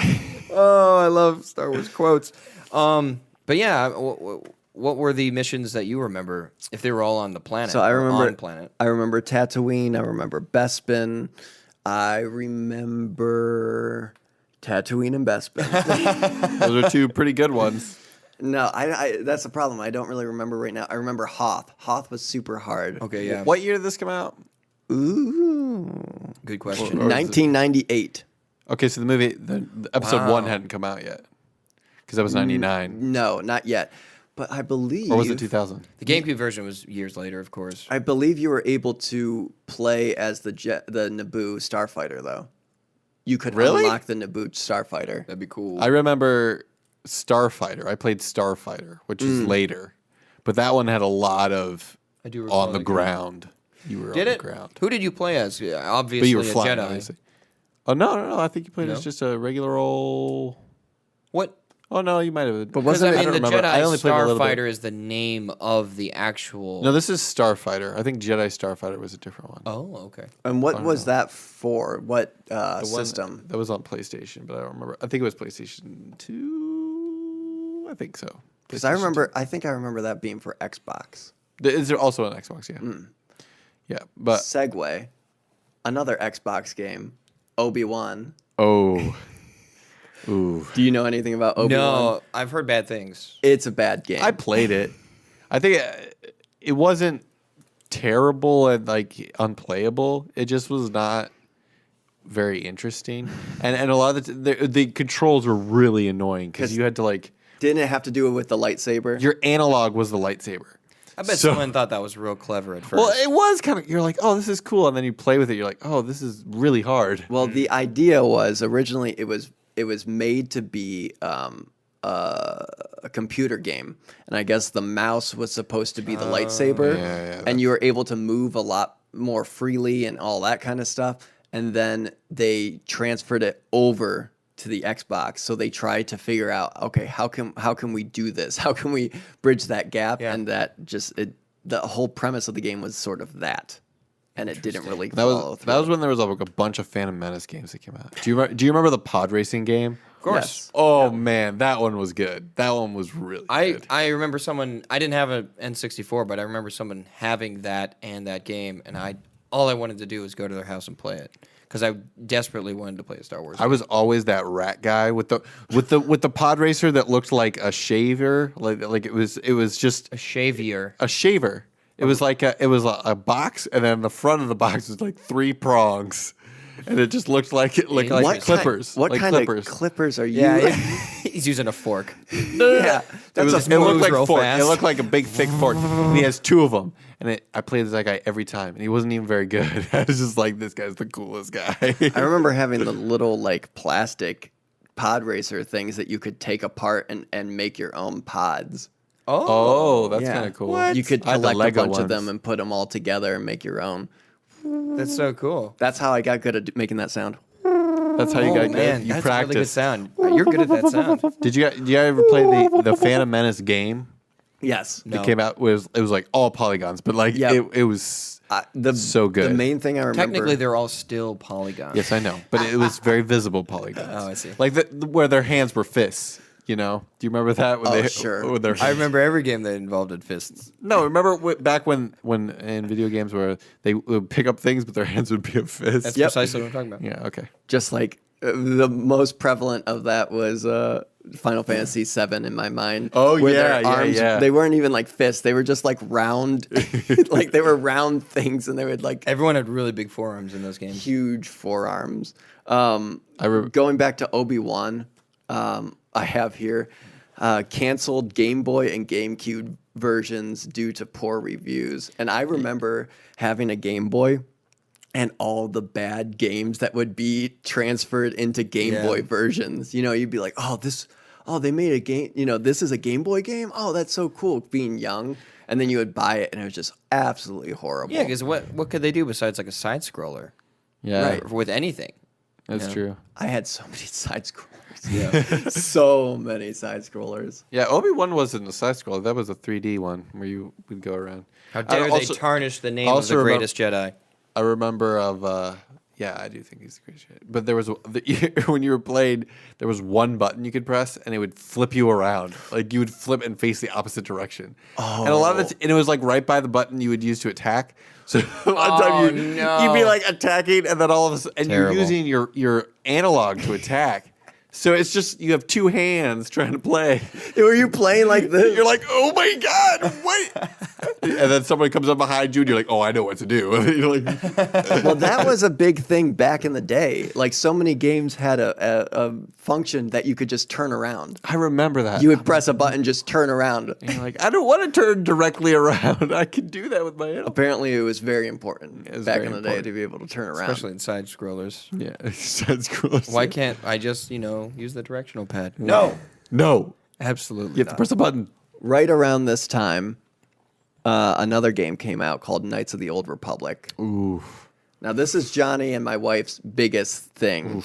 Oh, I love Star Wars quotes. But yeah, what were the missions that you remember if they were all on the planet? So I or remember on planet. I remember Tatooine. I remember Bespin. I remember Tatooine and Bespin. Those are two pretty good ones. No, I that's the problem. I don't really remember right now. I remember Hoth. Hoth was super hard. Okay, yeah. What year did this come out? Ooh. Good question. Or is it- 1998. Okay, so the episode 1 hadn't come out yet because that was 99, No, not yet. But I believe or was it 2000? The GameCube version was years later, of course. I believe you were able to play as the Naboo starfighter though. You could Really? unlock the Naboo starfighter. That'd be cool. I remember Starfighter. I played Starfighter, which is later, but that one had a lot of I do recall on the that game. ground. You were Did on it? the ground, Who did you play as? Yeah, but obviously you were a flying. Jedi. Obviously. Oh no! I think you played No? as just a regular old. What? Oh no, you might have. But Because wasn't I it? mean, the remember. Jedi I only played a little bit. Starfighter is the name of the actual. No, this is Starfighter. I think Jedi Starfighter was a different one. Oh, okay. And what was that for? What The one system? that was on PlayStation, but I don't remember. I think it was PlayStation 2. I think so. Because I think I remember that being for Xbox. Is there also on Xbox? Yeah. Yeah, but Segway, another Xbox game, Obi-Wan. oh, ooh, Do you know anything about Obi-Wan? No, I've heard bad things. It's a bad game. I played it. I think it wasn't terrible and like unplayable. It just was not very interesting, and a lot of the controls were really annoying because you had to like Didn't it have to do it with the lightsaber? your analog was the lightsaber. I bet So- someone thought that was real clever at first. Well, it was kind of. You're like, oh, this is cool, and then you play with it. You're like, oh, this is really hard. Well, the idea was originally it was made to be a computer game, and I guess the mouse was supposed to be the lightsaber, yeah, and you were able to move a lot more freely and all that kind of stuff. And then they transferred it over to the Xbox. So they tried to figure out, okay, how can we do this? How can we bridge that gap? Yeah. And the whole premise of the game was sort of that, and it didn't really That follow was through. that was when there was like a bunch of Phantom Menace games that came out. Do you remember the pod racing game? Of course. Yes. Oh man, that one was good. That one was really good. I remember someone. I didn't have an N64, but I remember someone having that and that game, and all I wanted to do was go to their house and play it because I desperately wanted to play a Star Wars. I was always that rat guy with the pod racer that looked like a shaver, like it was just a shavier. a shaver. It was like a box, and then the front of the box was like 3 prongs, and it just looked like What clippers. What like kind clippers. of clippers are you? Yeah, he's using a fork. Yeah, It that's looked moves like real fork. fast. It looked like a big thick fork, and he has 2 of them. And I played as that guy every time, and he wasn't even very good. I was just like, this guy's the coolest guy. I remember having the little like plastic pod racer things that you could take apart and make your own pods. Oh, that's Yeah. kind of cool. What? You could I had the collect a Lego bunch of them ones. and put them all together and make your own. That's so cool. That's how I got good at making that sound. That's how you Oh got man, good. You that's a really good practice. sound. You're good at that sound. Did you ever play the Phantom Menace game? Yes. No. It came out it was like all polygons, but like Yep. it was The so good. The main thing I remember. Technically, they're all still polygons. yes, I know, but it was very visible polygons. Oh, I see. Like where their hands were fists. You know, do you remember that? When Oh, sure. With their I remember every game that involved fists. No, remember back when in video games where they would pick up things, but their hands would be a fist. That's Yep. precisely what I'm talking about. Yeah. Okay. Just like the most prevalent of that was Final Fantasy VII in my mind. Oh, where yeah, their arms, yeah. They weren't even like fists; they were just like round, like they were round things, and they would like Everyone had really big forearms in those games. huge forearms. re- Going back to Obi-Wan, I have here canceled Game Boy and GameCube versions due to poor reviews, and I remember having a Game Boy. And all the bad games that would be transferred into Game Yeah. Boy versions. You know, you'd be like, they made a game, this is a Game Boy game? Oh, that's so cool, being young. And then you would buy it, and it was just absolutely horrible. Yeah, because what could they do besides like a side scroller? Yeah. Right. With anything. That's true. I had so many side scrollers. Yeah. So many side scrollers. Yeah. Obi-Wan wasn't a side scroller. That was a 3D one where you would go around. How I dare also- they tarnish the name of also the remem- greatest Jedi? I remember yeah, I do think he's the greatest. But there was when you were playing, there was one button you could press, and it would flip you around. Like you would flip and face the opposite direction. Oh. And a lot of it, and it was like right by the button you would use to attack. So a lot of time you'd be like attacking, and then all of a sudden, and Terrible. you're using your analog to attack. So it's just you have 2 hands trying to play. Were you playing like this? You're like, oh my god, wait! And then somebody comes up behind you, and you're like, oh, I know what to do. You're like, Well, that was a big thing back in the day. Like so many games had a function that you could just turn around. I remember that. You would press a button, just turn around. And you're like, I don't want to turn directly around. I can do that with my hand. Apparently, it was very important It was back very in the day important. to be able to turn around. Especially in side scrollers. Yeah, that's cool. Why can't I just, use the directional pad? No. No, Absolutely. you have to press a button. Right around this time, another game came out called Knights of the Old Republic. Ooh, Now, this is Johnny and my wife's biggest thing.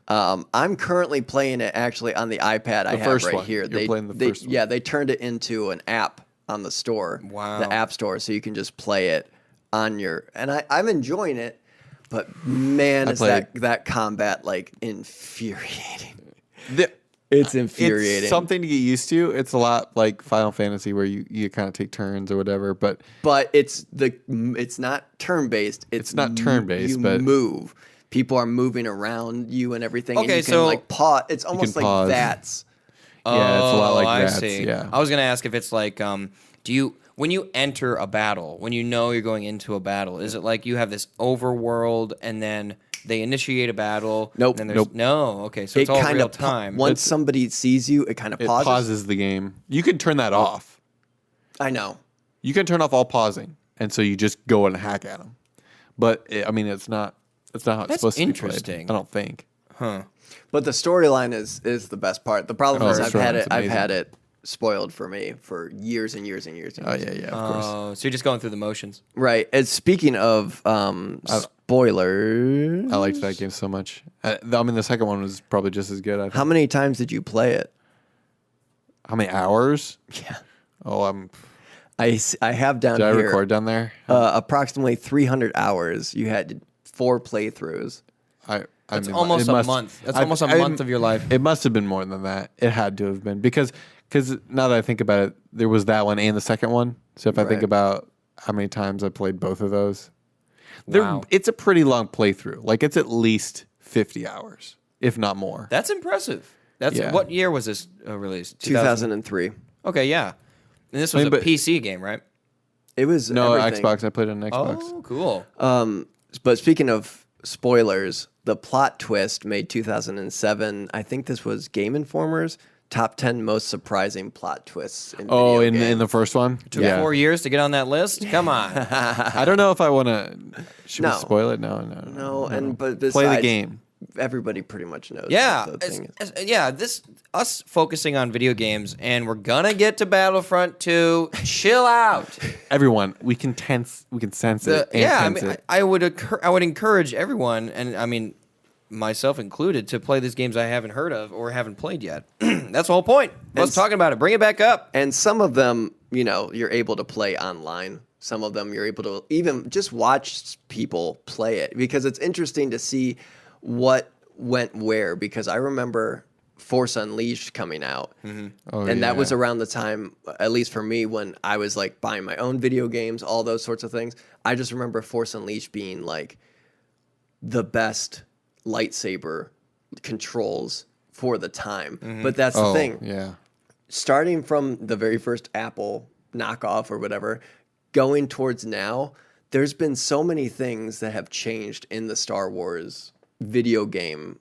I'm currently playing it actually on the iPad I have first right one. here. You're playing the first one. Yeah, they turned it into an app on the store. Wow. The App Store, so you can just play it on your. And I'm enjoying it, but man, is played- that combat like infuriating. The- It's infuriating. It's something to get used to. It's a lot like Final Fantasy where you kind of take turns or whatever. But But it's not turn based. It's not turn-based, You but- move. People are moving around you and everything. Okay, and you can so- like pause. It's almost can like pause. VATS. yeah, it's a lot like I that. see. Yeah. I was gonna ask if it's like, when you enter a battle, when you know you're going into a battle, is it like you have this overworld and then they initiate a battle? Nope. And then there's, No. Okay. So it's all kind real of time. once somebody sees you, it kind of It pauses. pauses the game. You can turn that off. I know. You can turn off all pausing, and so you just go and hack at them. But I mean, it's not. That's not how it's That's supposed to be interesting. played. I don't think. But the storyline is the best part. The problem Oh, is the I've had storyline's it. I've amazing. had it spoiled for me for years and years and years. And Oh years. yeah, of course. So you're just going through the motions. Right. And speaking of Spoilers. I liked that game so much. I mean, the second one was probably just as good. I think. How many times did you play it? How many hours? Yeah. Oh, I have down did I here record down there? approximately 300 hours. You had 4 playthroughs. That's almost a month. That's almost a month of your life. It must have been more than that. It had to have been because now that I think about it, there was that one and the second one. So if I think Right. about how many times I played both of those, Wow. it's a pretty long playthrough. Like it's at least 50 hours, if not more. That's impressive. Yeah. What year was this released? 2003. Okay, yeah. And this was a but- PC game, right? It was No, everything. Xbox. I played it on Xbox. Oh, cool. But speaking of spoilers, the plot twist made 2007. I think this was Game Informer's top 10 most surprising plot twists in video in games. the first one? Took 4 years to get on that list. Come on. I don't know if I want to. Should No. we spoil it? No. No, and but besides, Play the game. Everybody pretty much knows. Yeah, what the thing is. this us focusing on video games, and we're gonna get to Battlefront 2. Chill out. Everyone, we can sense it. And Yeah, I tense mean, it. I would encourage everyone, and I mean myself included, to play these games I haven't heard of or haven't played yet. That's the whole point. Let's talk about it. Bring it back up. And some of them, you're able to play online. Some of them you're able to even just watch people play it because it's interesting to see what went where. Because I remember Force Unleashed coming out, and that was around the time, at least for me, when I was like buying my own video games, all those sorts of things. I just remember Force Unleashed being like the best lightsaber controls for the time. But that's the thing. Yeah. Starting from the very first Apple knockoff or whatever, going towards now, there's been so many things that have changed in the Star Wars video game,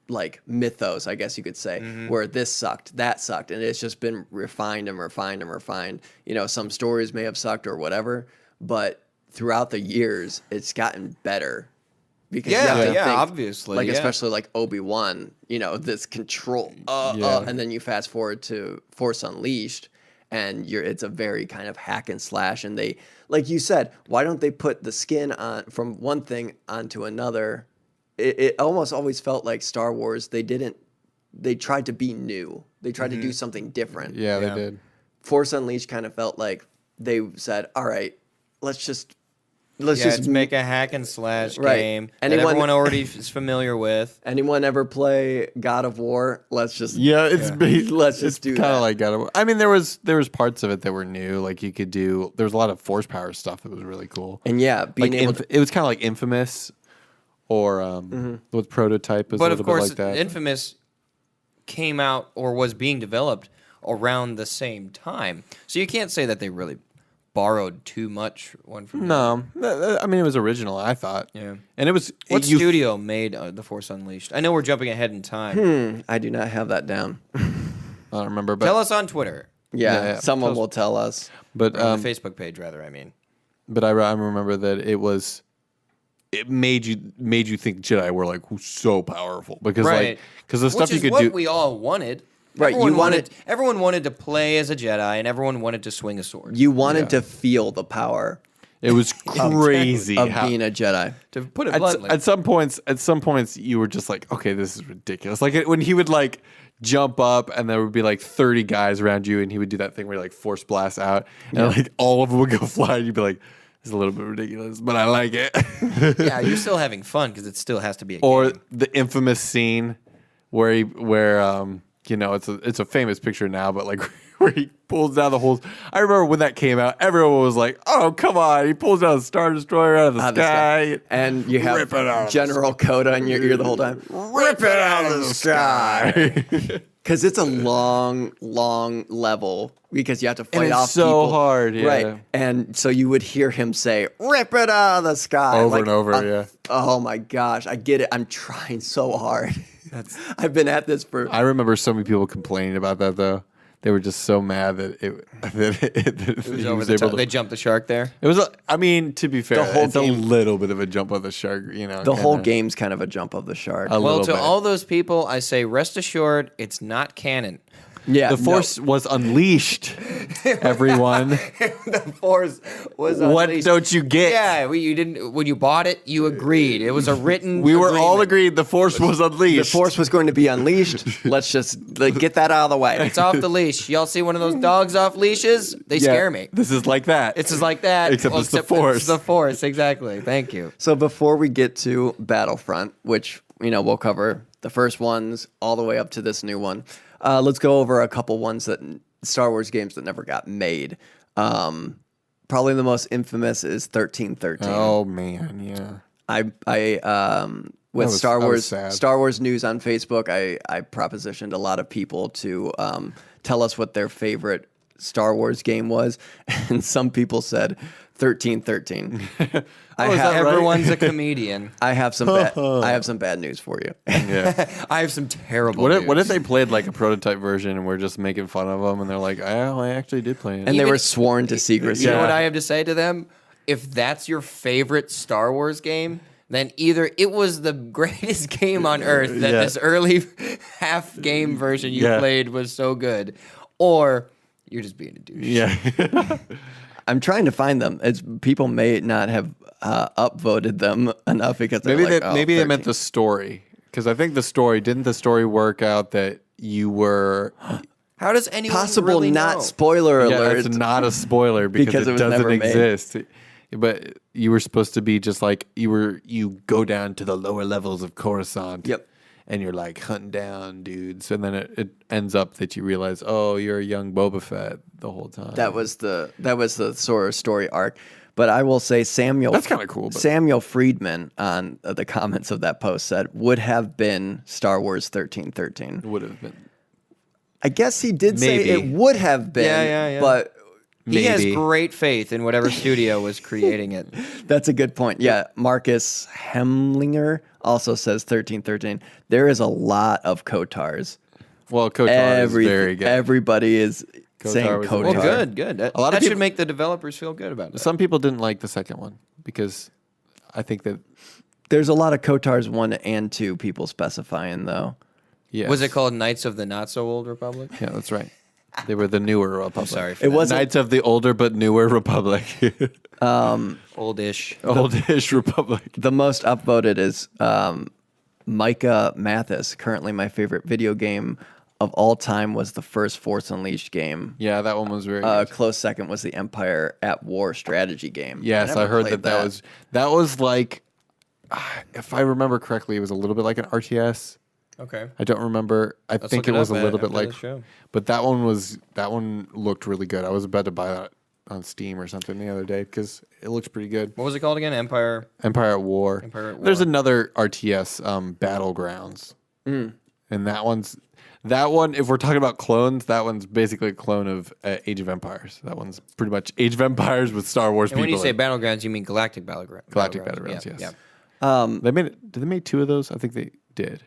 like mythos, I guess you could say, where this sucked, that sucked, and it's just been refined and refined and refined. Some stories may have sucked or whatever, but throughout the years, it's gotten better. Because you have to think, obviously. like yeah. especially like Obi-Wan, this control, and then you fast forward to Force Unleashed, and it's a very kind of hack and slash, and they, like you said, why don't they put the skin on from one thing onto another? It almost always felt like Star Wars. They tried to be new. They tried to do something different. Yeah, they did. Force Unleashed kind of felt like they said, all right, let's just make a hack and slash Right. game that Anyone- everyone already is familiar with. Anyone ever play God of War? Let's just Let's just do kind that. of like God of War. I mean, there was parts of it that were new. Like you could do. There was a lot of force power stuff that was really cool. and being Like able to, it was kind of like Infamous, or with Prototype was a But little of course, bit like that. Infamous came out or was being developed around the same time. So you can't say that they really borrowed too much one from the other. No, I mean it was original. I thought. Yeah. And it was What you- studio made The Force Unleashed? I know we're jumping ahead in time. I do not have that down. I don't remember, but Tell us on Twitter. Yeah. Someone will tell us. but Or on the Facebook page, rather, I mean. But I remember that it made you think Jedi were like so powerful because Right. the stuff Which you is could what do. we all wanted. Right, you Everyone wanted to play as a Jedi, and everyone wanted to swing a sword. You wanted to feel the power It was crazy of how- being a Jedi. To put it at, bluntly. at some points you were just like, okay, this is ridiculous. Like when he would like jump up and there would be like 30 guys around you and he would do that thing where he like force blast out and like all of them would go fly and you'd be like, this is a little bit ridiculous, but I like it. Yeah, you're still having fun because it still has to be a Or game. the infamous scene where it's a famous picture now, but like where he pulls down the whole. I remember when that came out, everyone was like, "Oh, come on!" He pulls down a Star Destroyer out of the sky. And you have Rip it out of General Coda in your ear the whole time. Rip it out of the sky. Because it's a long, long level because you have to fight it's off so people. hard, yeah. Right. And so you would hear him say, "Rip it out of the sky." Over and over, yeah. Oh my gosh. I get it. I'm trying so hard. I've been at this for. I remember so many people complaining about that though. They were just so mad that It was over the top. They jumped the shark there. It was. I mean, to be fair, The whole it's game- a little bit of a jump of the shark. The whole game's kind of a jump of the shark. A Well, little to bit. all those people, I say rest assured, it's not canon. Yeah, The Force was unleashed. Everyone, The Force was what unleashed. don't you get? Yeah, you didn't. When you bought it, you agreed. It was a written. We were all agreement. agreed the Force was The unleashed. Force was going to be unleashed. Let's just get that out of the way. It's off the leash. Y'all see one of those dogs off leashes? They scare me. This is like that. It's just like that. Except it's the Force. It's the Force, exactly. Thank you. So before we get to Battlefront, which we'll cover the first ones all the way up to this new one, let's go over a couple ones that Star Wars games that never got made. Probably the most infamous is 1313. Oh man, yeah. With Star that was Wars sad. Star Wars news on Facebook, I propositioned a lot of people to tell us what their favorite Star Wars game was, and some people said 1313. Everyone's a comedian. I have some bad news for you. Yeah. I have some terrible. What if news. they played like a prototype version and we're just making fun of them and they're like, oh, I actually did play it. And they Even- were sworn to secrecy. You know what I have to say to them? If that's your favorite Star Wars game, then either it was the greatest game on earth that Yeah. this early half game version you Yeah. played was so good, or you're just being a douche. Yeah. I'm trying to find them. People may not have upvoted them enough because they're maybe like, maybe they 13. meant the story, because I think the story work out that you were How does anyone possible really not know? spoiler yeah, alert. it's not a spoiler because, Because it it was doesn't never made. exist. But you were supposed to be just like you go down to the lower levels of Coruscant. Yep. And you're like hunting down dudes, and then it ends up that you realize, oh, you're a young Boba Fett the whole time. That was the sort of story arc. But I will say Samuel. That's kinda cool, but- Samuel Friedman on the comments of that post said would have been Star Wars 1313. would have been. I guess he did say Maybe. it would have been. Yeah. But He has Maybe. great faith in whatever studio was creating it. that's a good point. Yeah, Marcus Hemlinger also says 1313. There is a lot of Kotars. Well, Kotar is very good. Everybody is Kotar saying was Kotar. Well, amazing. good. That, A lot of that should people- make the developers feel good about it. Some people didn't like the second one because I think that There's a lot of Kotars 1 and 2 people specifying though. yes. Was it called Knights of the Not So Old Republic? Yeah, that's right. They were the newer Republic. Sorry for It that. wasn't Knights of the older but newer Republic. Oldish. Oldish Republic. the most upvoted is Micah Mathis. Currently, my favorite video game of all time was the first Force Unleashed game. Yeah, that one was very A good. close second was the Empire at War strategy game. Yes, never I heard played that was like, if I remember correctly, it was a little bit like an RTS. Okay. I don't remember. I think look it it was a up little bit after like, the show. but that one looked really good. I was about to buy that on Steam or something the other day because it looks pretty good. What was it called again? Empire. Empire at War. Empire at There's War. another RTS, Battlegrounds, and that one. If we're talking about clones, that one's basically a clone of Age of Empires. That one's pretty much Age of Empires with Star Wars And people. when you say in. Battlegrounds, you mean Galactic Battlegrounds. Galactic Battlegrounds, Yeah, yes. yeah. They made. Did they make 2 of those? I think they did.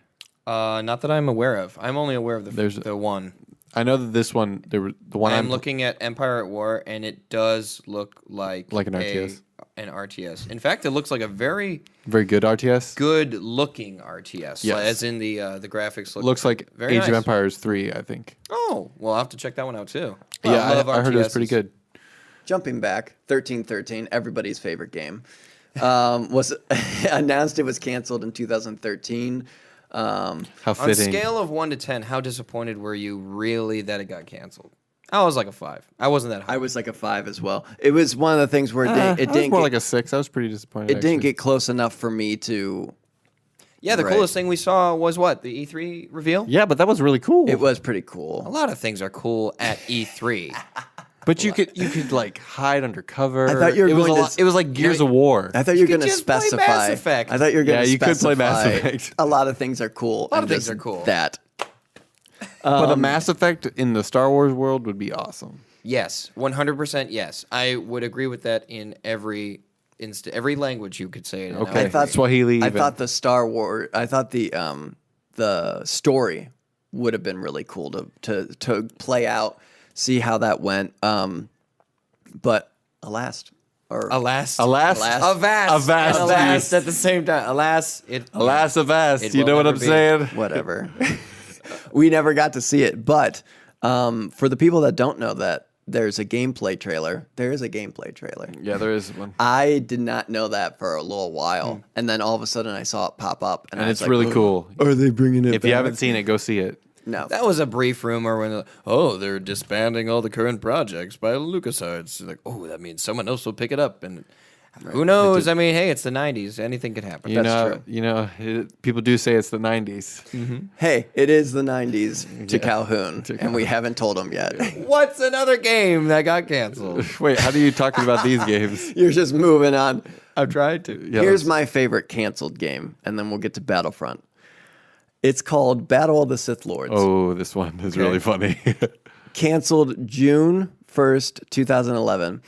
Not that I'm aware of. I'm only aware of There's- the one. I know that this one, the one I'm looking at Empire at War, and it does look like Like an RTS. An RTS. In fact, it looks like a very very good RTS. good-looking RTS. Yes. As in the graphics look. Looks like very Age nice. of Empires 3, I think. Oh, well, I'll have to check that one out too. Yeah, love I heard it was pretty RTSs. good. Jumping back, 1313, everybody's favorite game, was announced it was canceled in 2013. How On fitting. scale of 1 to 10, how disappointed were you really that it got canceled? I was like a 5. I wasn't that high. I was like a 5 as well. It was one of the things where it I didn't was more get, like a 6. I was pretty disappointed. it didn't actually. get close enough for me to. Yeah, the Right. coolest thing we saw was what? The E3 reveal? Yeah, but that was really cool. It was pretty A cool. lot of things are cool at E3. But you could like hide under cover. I thought you were it was going a to lot, It was like Gears of War. I thought you were You going could to just play Mass specify. Effect. I thought you were going Yeah, to you could play Mass specify Effect. A lot of things are cool. A lot of and things just are cool. That. But a Mass Effect in the Star Wars world would be awesome. Yes, 100% yes. I would agree with that in every language you could say it in. Okay. I I thought Swahili I even. thought the Star Wars. I thought the story would have been really cool to play out, see how that went. But alas, Alas. Alas. Avast. Avast. Avast at the same time. Alas. Alas, avast. It You will know what never I'm be. saying? whatever. We never got to see it, but For the people that don't know that, there's a gameplay trailer. There is a gameplay trailer. Yeah, there is one. I did not know that for a little while, and then all of a sudden I saw it pop up, And I was it's like, really "Oh, cool. Are they bringing it? If you haven't seen it, go see it. no, That was a brief rumor when, they're disbanding all the current projects by LucasArts. Like, that means someone else will pick it up. And who knows? I mean, hey, it's the 90s. Anything could happen. That's true. People do say it's the 90s. Hey, it is the '90s to Calhoun, and we haven't told him yet. What's another game that got canceled? Wait, how do you talking about these games? You're just moving on. I've tried to. Yeah, Here's let's- my favorite canceled game, and then we'll get to Battlefront. It's called Battle of the Sith Lords. Oh, this one is really funny. Canceled June 1st, 2011.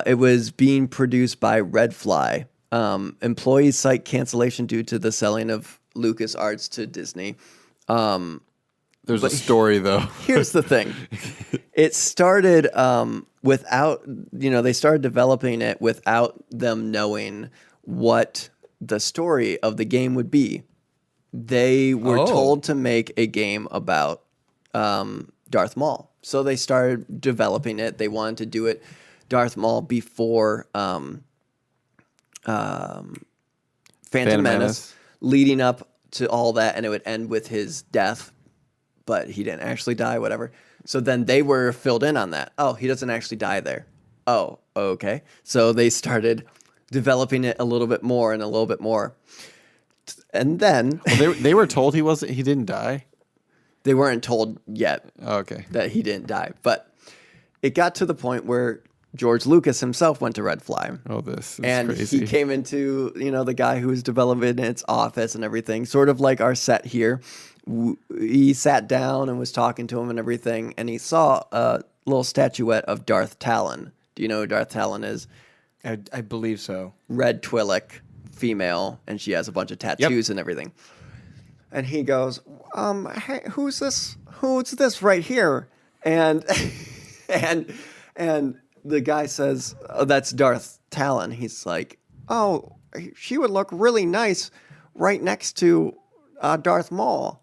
It was being produced by Redfly. Employees cite cancellation due to the selling of LucasArts to Disney. There's a story though. Here's the thing. It started without, they started developing it without them knowing what the story of the game would be. They were told to make a game about Darth Maul. So they started developing it. They wanted to do it Darth Maul before Phantom Menace, leading up to all that, and it would end with his death, but he didn't actually die, whatever. So then they were filled in on that. Oh, he doesn't actually die there. Oh, okay. So they started developing it a little bit more and a little bit more. And then Well, they were told he didn't die. they weren't told yet Oh, okay. that he didn't die. But it got to the point where George Lucas himself went to Redfly. Oh, this is And crazy. he came into, the guy who was developing its office and everything, sort of like our set here. He sat down and was talking to him and everything, and he saw a little statuette of Darth Talon. Do you know who Darth Talon is? I believe so. Red Twi'lek, female, and she has a bunch of tattoos and everything. And he goes, hey, who's this? Who's this right here? And and the guy says, oh, that's Darth Talon. He's like, oh, she would look really nice right next to Darth Maul.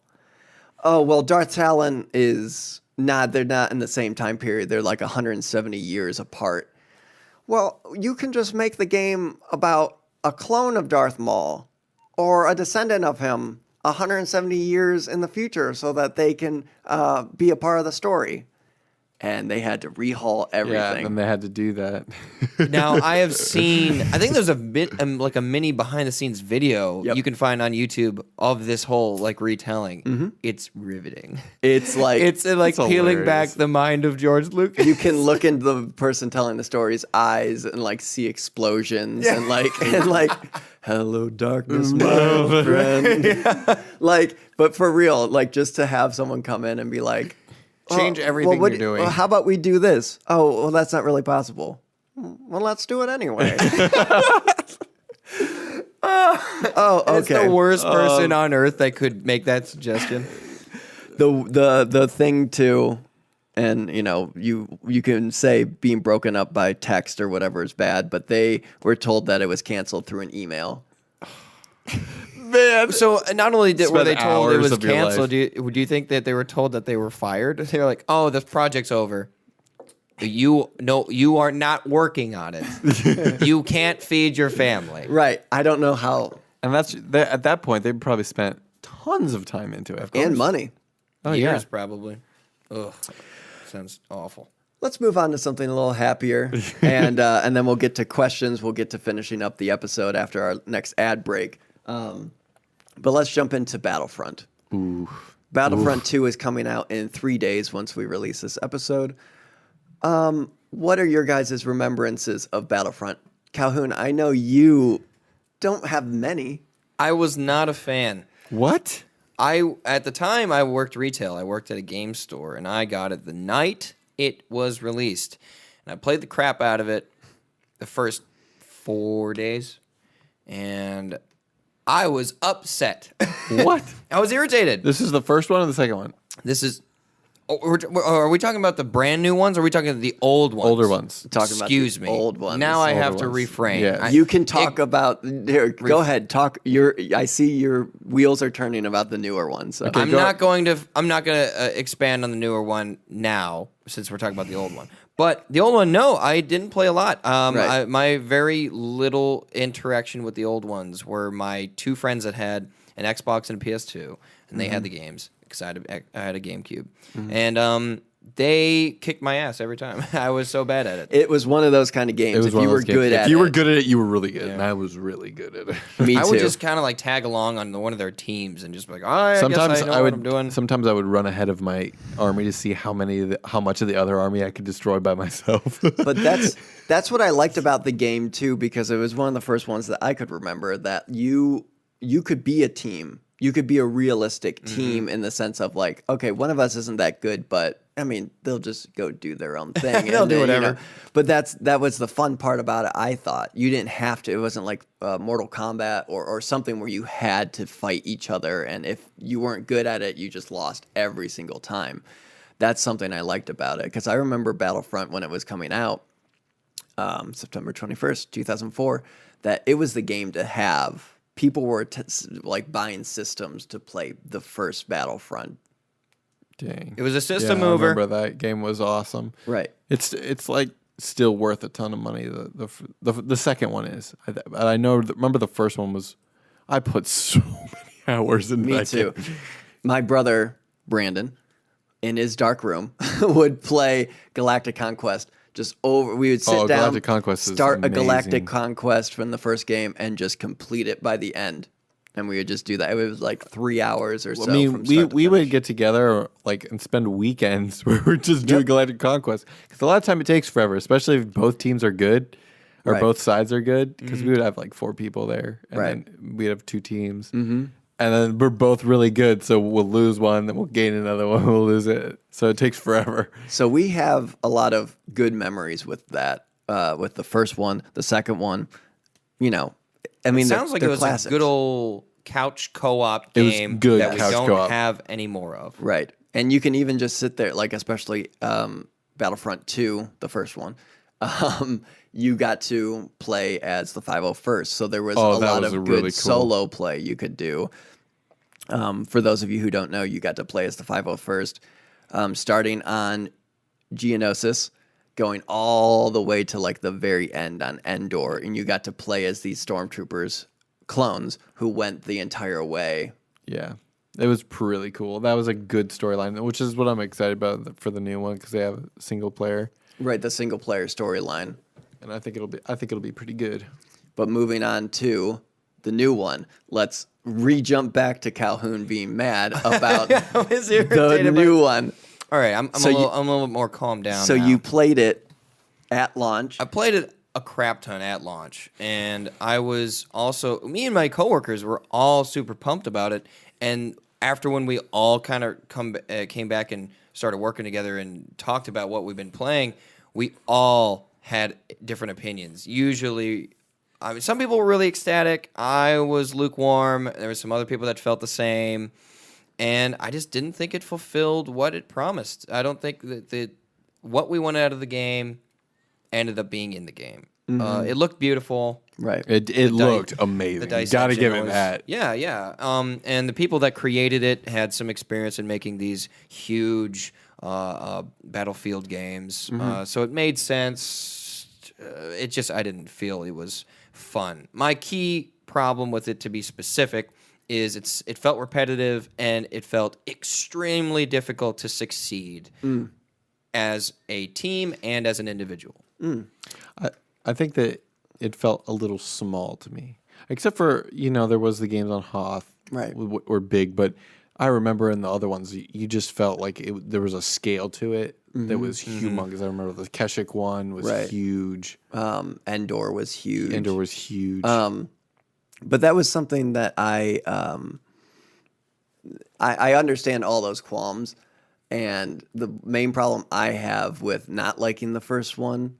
Oh, well, Darth Talon is not, they're not in the same time period. They're like 170 years apart. Well, you can just make the game about a clone of Darth Maul or a descendant of him 170 years in the future so that they can be a part of the story. And they had to rehaul everything. Yeah, and they had to do that. Now I have seen. I think there's a bit like a mini behind the scenes video you can find on YouTube of this whole like retelling. It's riveting. It's like It's like It's peeling hilarious. back the mind of George Lucas. you can look into the person telling the story's eyes and like see explosions and like hello darkness, my friend. Like, but for real, like just to have someone come in and be like, Change everything you're doing. Well, how about we do this? Oh, well, that's not really possible. Well, let's do it anyway. Oh, okay. It's the worst person on earth that could make that suggestion. The thing too, and you can say being broken up by text or whatever is bad, but they were told that it was canceled through an email. Man. So not only were Spend they told it hours was of your canceled, do you think that they were told that they were fired? They're like, oh, this project's over. You are not working on it. You can't feed your family. Right. I don't know how. And at that point, they probably spent tons of time into it. And money. Oh, Years yeah. probably. Ugh, sounds awful. Let's move on to something a little happier, and then we'll get to questions. We'll get to finishing up the episode after our next ad break. But let's jump into Battlefront. Ooh. Battlefront 2 is coming out in 3 days once we release this episode. What are your guys' remembrances of Battlefront? Calhoun, I know you don't have many. I was not a fan. What? At the time I worked retail. I worked at a game store, and I got it the night it was released. And I played the crap out of it the first 4 days, and I was upset. What? I was irritated. This is the first one or the second one? This is Are we talking about the brand new ones, or are we talking the old ones? Older ones. Talking about Excuse the me. old ones. Now I have Older to ones. refrain. Yeah. You can talk about here. Go ahead. Talk. I see your wheels are turning about the newer ones. So. I'm not going to expand on the newer one now, since we're talking about the old one. But the old one, no, I didn't play a lot. Right. My very little interaction with the old ones were my two friends that had an Xbox and a PS2, and they had the games because I had a GameCube, and they kicked my ass every time. I was so bad at it. It was one of those kind of games. It was If one you of were those games. good at If you it, were good at it, you were really good, and I was really good at it. me too. I would just kind of like tag along on one of their teams and just be like, I guess I know what I'm doing. Sometimes I would run ahead of my army to see how much of the other army I could destroy by myself. But that's what I liked about the game too, because it was one of the first ones that I could remember that you could be a team. You could be a realistic team in the sense of like, okay, one of us isn't that good, but I mean, they'll just go do their own thing. They'll do then, whatever. But that was the fun part about it. I thought you didn't have to. It wasn't like Mortal Kombat or something where you had to fight each other, and if you weren't good at it, you just lost every single time. That's something I liked about it, because I remember Battlefront when it was coming out, September 21st, 2004, that it was the game to have. People were like buying systems to play the first Battlefront. Dang. It was a system I mover. remember that game was awesome. Right. It's like still worth a ton of money. The second one is. I know. Remember the first one was. I put so many hours into Me that too. game. My brother, Brandon, in his dark room, would play Galactic Conquest. We would sit down, Galactic Conquest is start a Galactic amazing. Conquest from the first game, and just complete it by the end. And we would just do that. It was like 3 hours or so. I mean, from start to we would finish. get together and spend weekends where we're just doing Galactic Conquest, because a lot of time it takes forever, especially if both teams are good or Right. both sides are good. Because we would have like 4 people there, and Right. then we'd have 2 teams, and then we're both really good, so we'll lose one, then we'll gain another one, we'll lose it. So it takes forever. So we have a lot of good memories with that, with the first one, the second one. You know, I mean, Sounds like it they're was classics. a good old couch co-op It was game good that we couch don't co-op. have any more of. Right. And you can even just sit there, like especially Battlefront 2, the first one. You got to play as the 501st. So there was a that lot was of a good really cool. solo play you could do. For those of you who don't know, you got to play as the 501st, starting on Geonosis, going all the way to like the very end on Endor. And you got to play as these stormtroopers clones who went the entire way. Yeah, it was really cool. That was a good storyline, which is what I'm excited about for the new one, because they have a single player, Right, the single player storyline. and I think it'll be pretty good. But moving on to the new one, let's re-jump back to Calhoun being mad about the new one. All right, I'm a little bit more calmed down. So now. you played it at launch. I played it a crap ton at launch, and I was also, me and my coworkers were all super pumped about it. And after when we all kind of came back and started working together and talked about what we've been playing, we all had different opinions. Usually, I mean, some people were really ecstatic. I was lukewarm. There were some other people that felt the same. And I just didn't think it fulfilled what it promised. I don't think that what we wanted out of the game ended up being in the game. It looked beautiful. Right. It looked amazing. Got to dissection give it was- that. Yeah, yeah. And the people that created it had some experience in making these huge Battlefield games. So it made sense. I didn't feel it was fun. My key problem with it, to be specific, is it felt repetitive and it felt extremely difficult to succeed as a team and as an individual. I think that it felt a little small to me, except for there was the games on Hoth, Right. were big, but I remember in the other ones you just felt like there was a scale to it that was humongous. I remember the Keshik one was Right. huge. Endor was huge. Endor was huge. But that was something that I understand all those qualms, and the main problem I have with not liking the first one,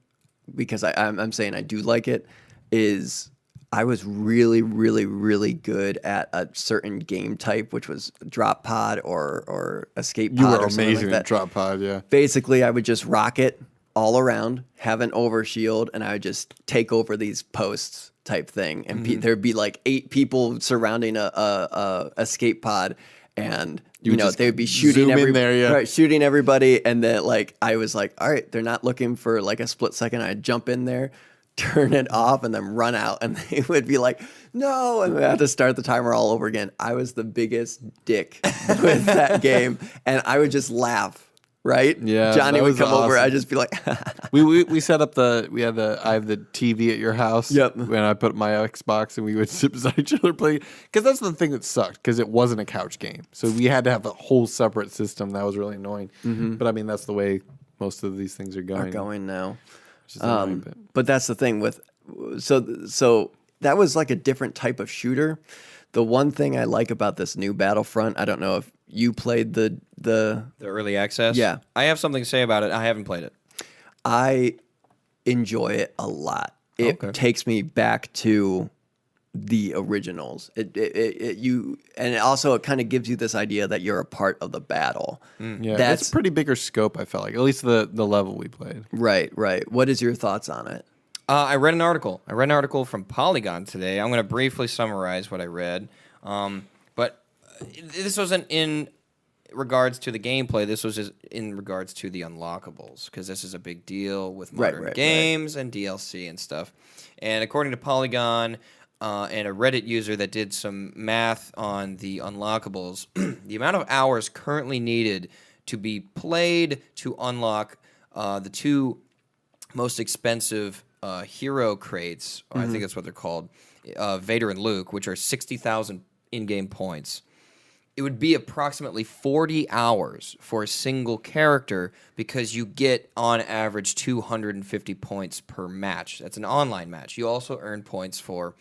because I'm saying I do like it, is I was really, really, really good at a certain game type, which was drop pod or escape pod. You were or something amazing like at that. drop pod, yeah. Basically, I would just rocket all around, have an overshield, and I would just take over these posts type thing. And there'd be like 8 people surrounding a escape pod, and You would just they'd be shooting zoom in there, yeah. right, shooting everybody. And then like I was like, all right, they're not looking for like a split second. I'd jump in there, turn it off, and then run out, and they would be like, no, and we had to start the timer all over again. I was the biggest dick with that game, and I would just laugh. Right? Yeah, Johnny that would was come over. awesome. I'd just be like, We set up I have the TV at your house. Yep. When I put my Xbox and we would sit beside each other playing. Because that's the thing that sucked, because it wasn't a couch game. So we had to have a whole separate system. That was really annoying. But I mean, that's the way most of these things are going. now. Which is annoying, But that's the thing with so that was like a different type of shooter. The one thing I like about this new Battlefront, I don't know if you played the early access. Yeah. I have something to say about it. I haven't played it. I enjoy it a lot. It Okay. takes me back to the originals. And it also it kind of gives you this idea that you're a part of the battle. Yeah, That's it's pretty bigger scope, I felt like. At least the level we played. right. What is your thoughts on it? I read an article. From Polygon today. I'm going to briefly summarize what I read. But this wasn't in regards to the gameplay. This was just in regards to the unlockables, because this is a big deal with modern right. games and DLC and stuff. And according to Polygon and a Reddit user that did some math on the unlockables, the amount of hours currently needed to be played to unlock the 2 most expensive hero crates, or I think that's what they're called, Vader and Luke, which are 60,000 in-game points. It would be approximately 40 hours for a single character, because you get, on average, 250 points per match. That's an online match. You also earn points for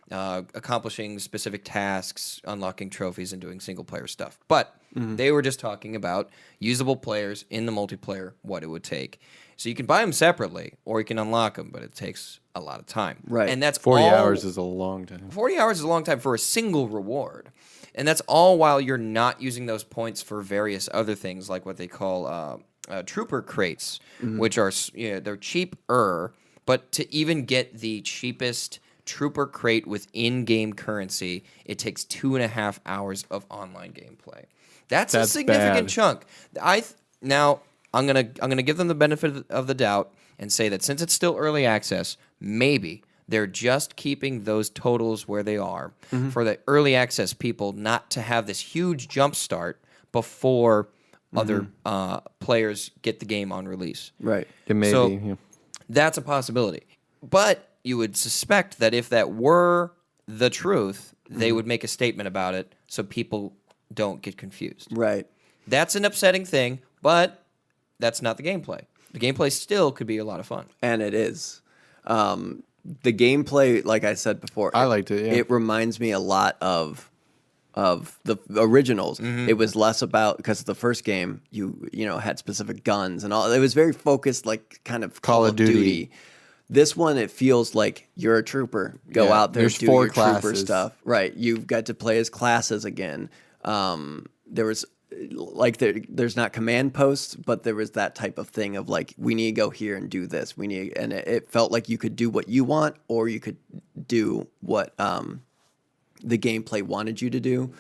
accomplishing specific tasks, unlocking trophies, and doing single-player stuff. But they were just talking about usable players in the multiplayer, what it would take. So you can buy them separately, or you can unlock them, but it takes a lot of time. Right. And that's 40 all, hours is a long time. 40 hours is a long time for a single reward. And that's all while you're not using those points for various other things, like what they call trooper crates, which are they're cheaper, but to even get the cheapest trooper crate with in-game currency, it takes 2.5 hours of online gameplay. That's a significant bad. chunk. Now I'm gonna give them the benefit of the doubt and say that since it's still early access, maybe they're just keeping those totals where they are for the early access people not to have this huge jump start before other players get the game on release. Right. It may So- be. Yeah. That's a possibility. But you would suspect that if that were the truth, they would make a statement about it so people don't get confused. Right. That's an upsetting thing, but that's not the gameplay. The gameplay still could be a lot of fun. And it is. The gameplay, like I said before, I liked it, yeah. It reminds me a lot of the originals. It was less about, because the first game you had specific guns and all. It was very focused, like kind of Call of Duty. This one, it feels like you're a trooper. Go Yeah, out there, there's do 4 your trooper classes. stuff. Right. You've got to play as classes again. There was like there's not command posts, but there was that type of thing of like, we need to go here and do this. And it felt like you could do what you want, or you could do what the gameplay wanted you to do.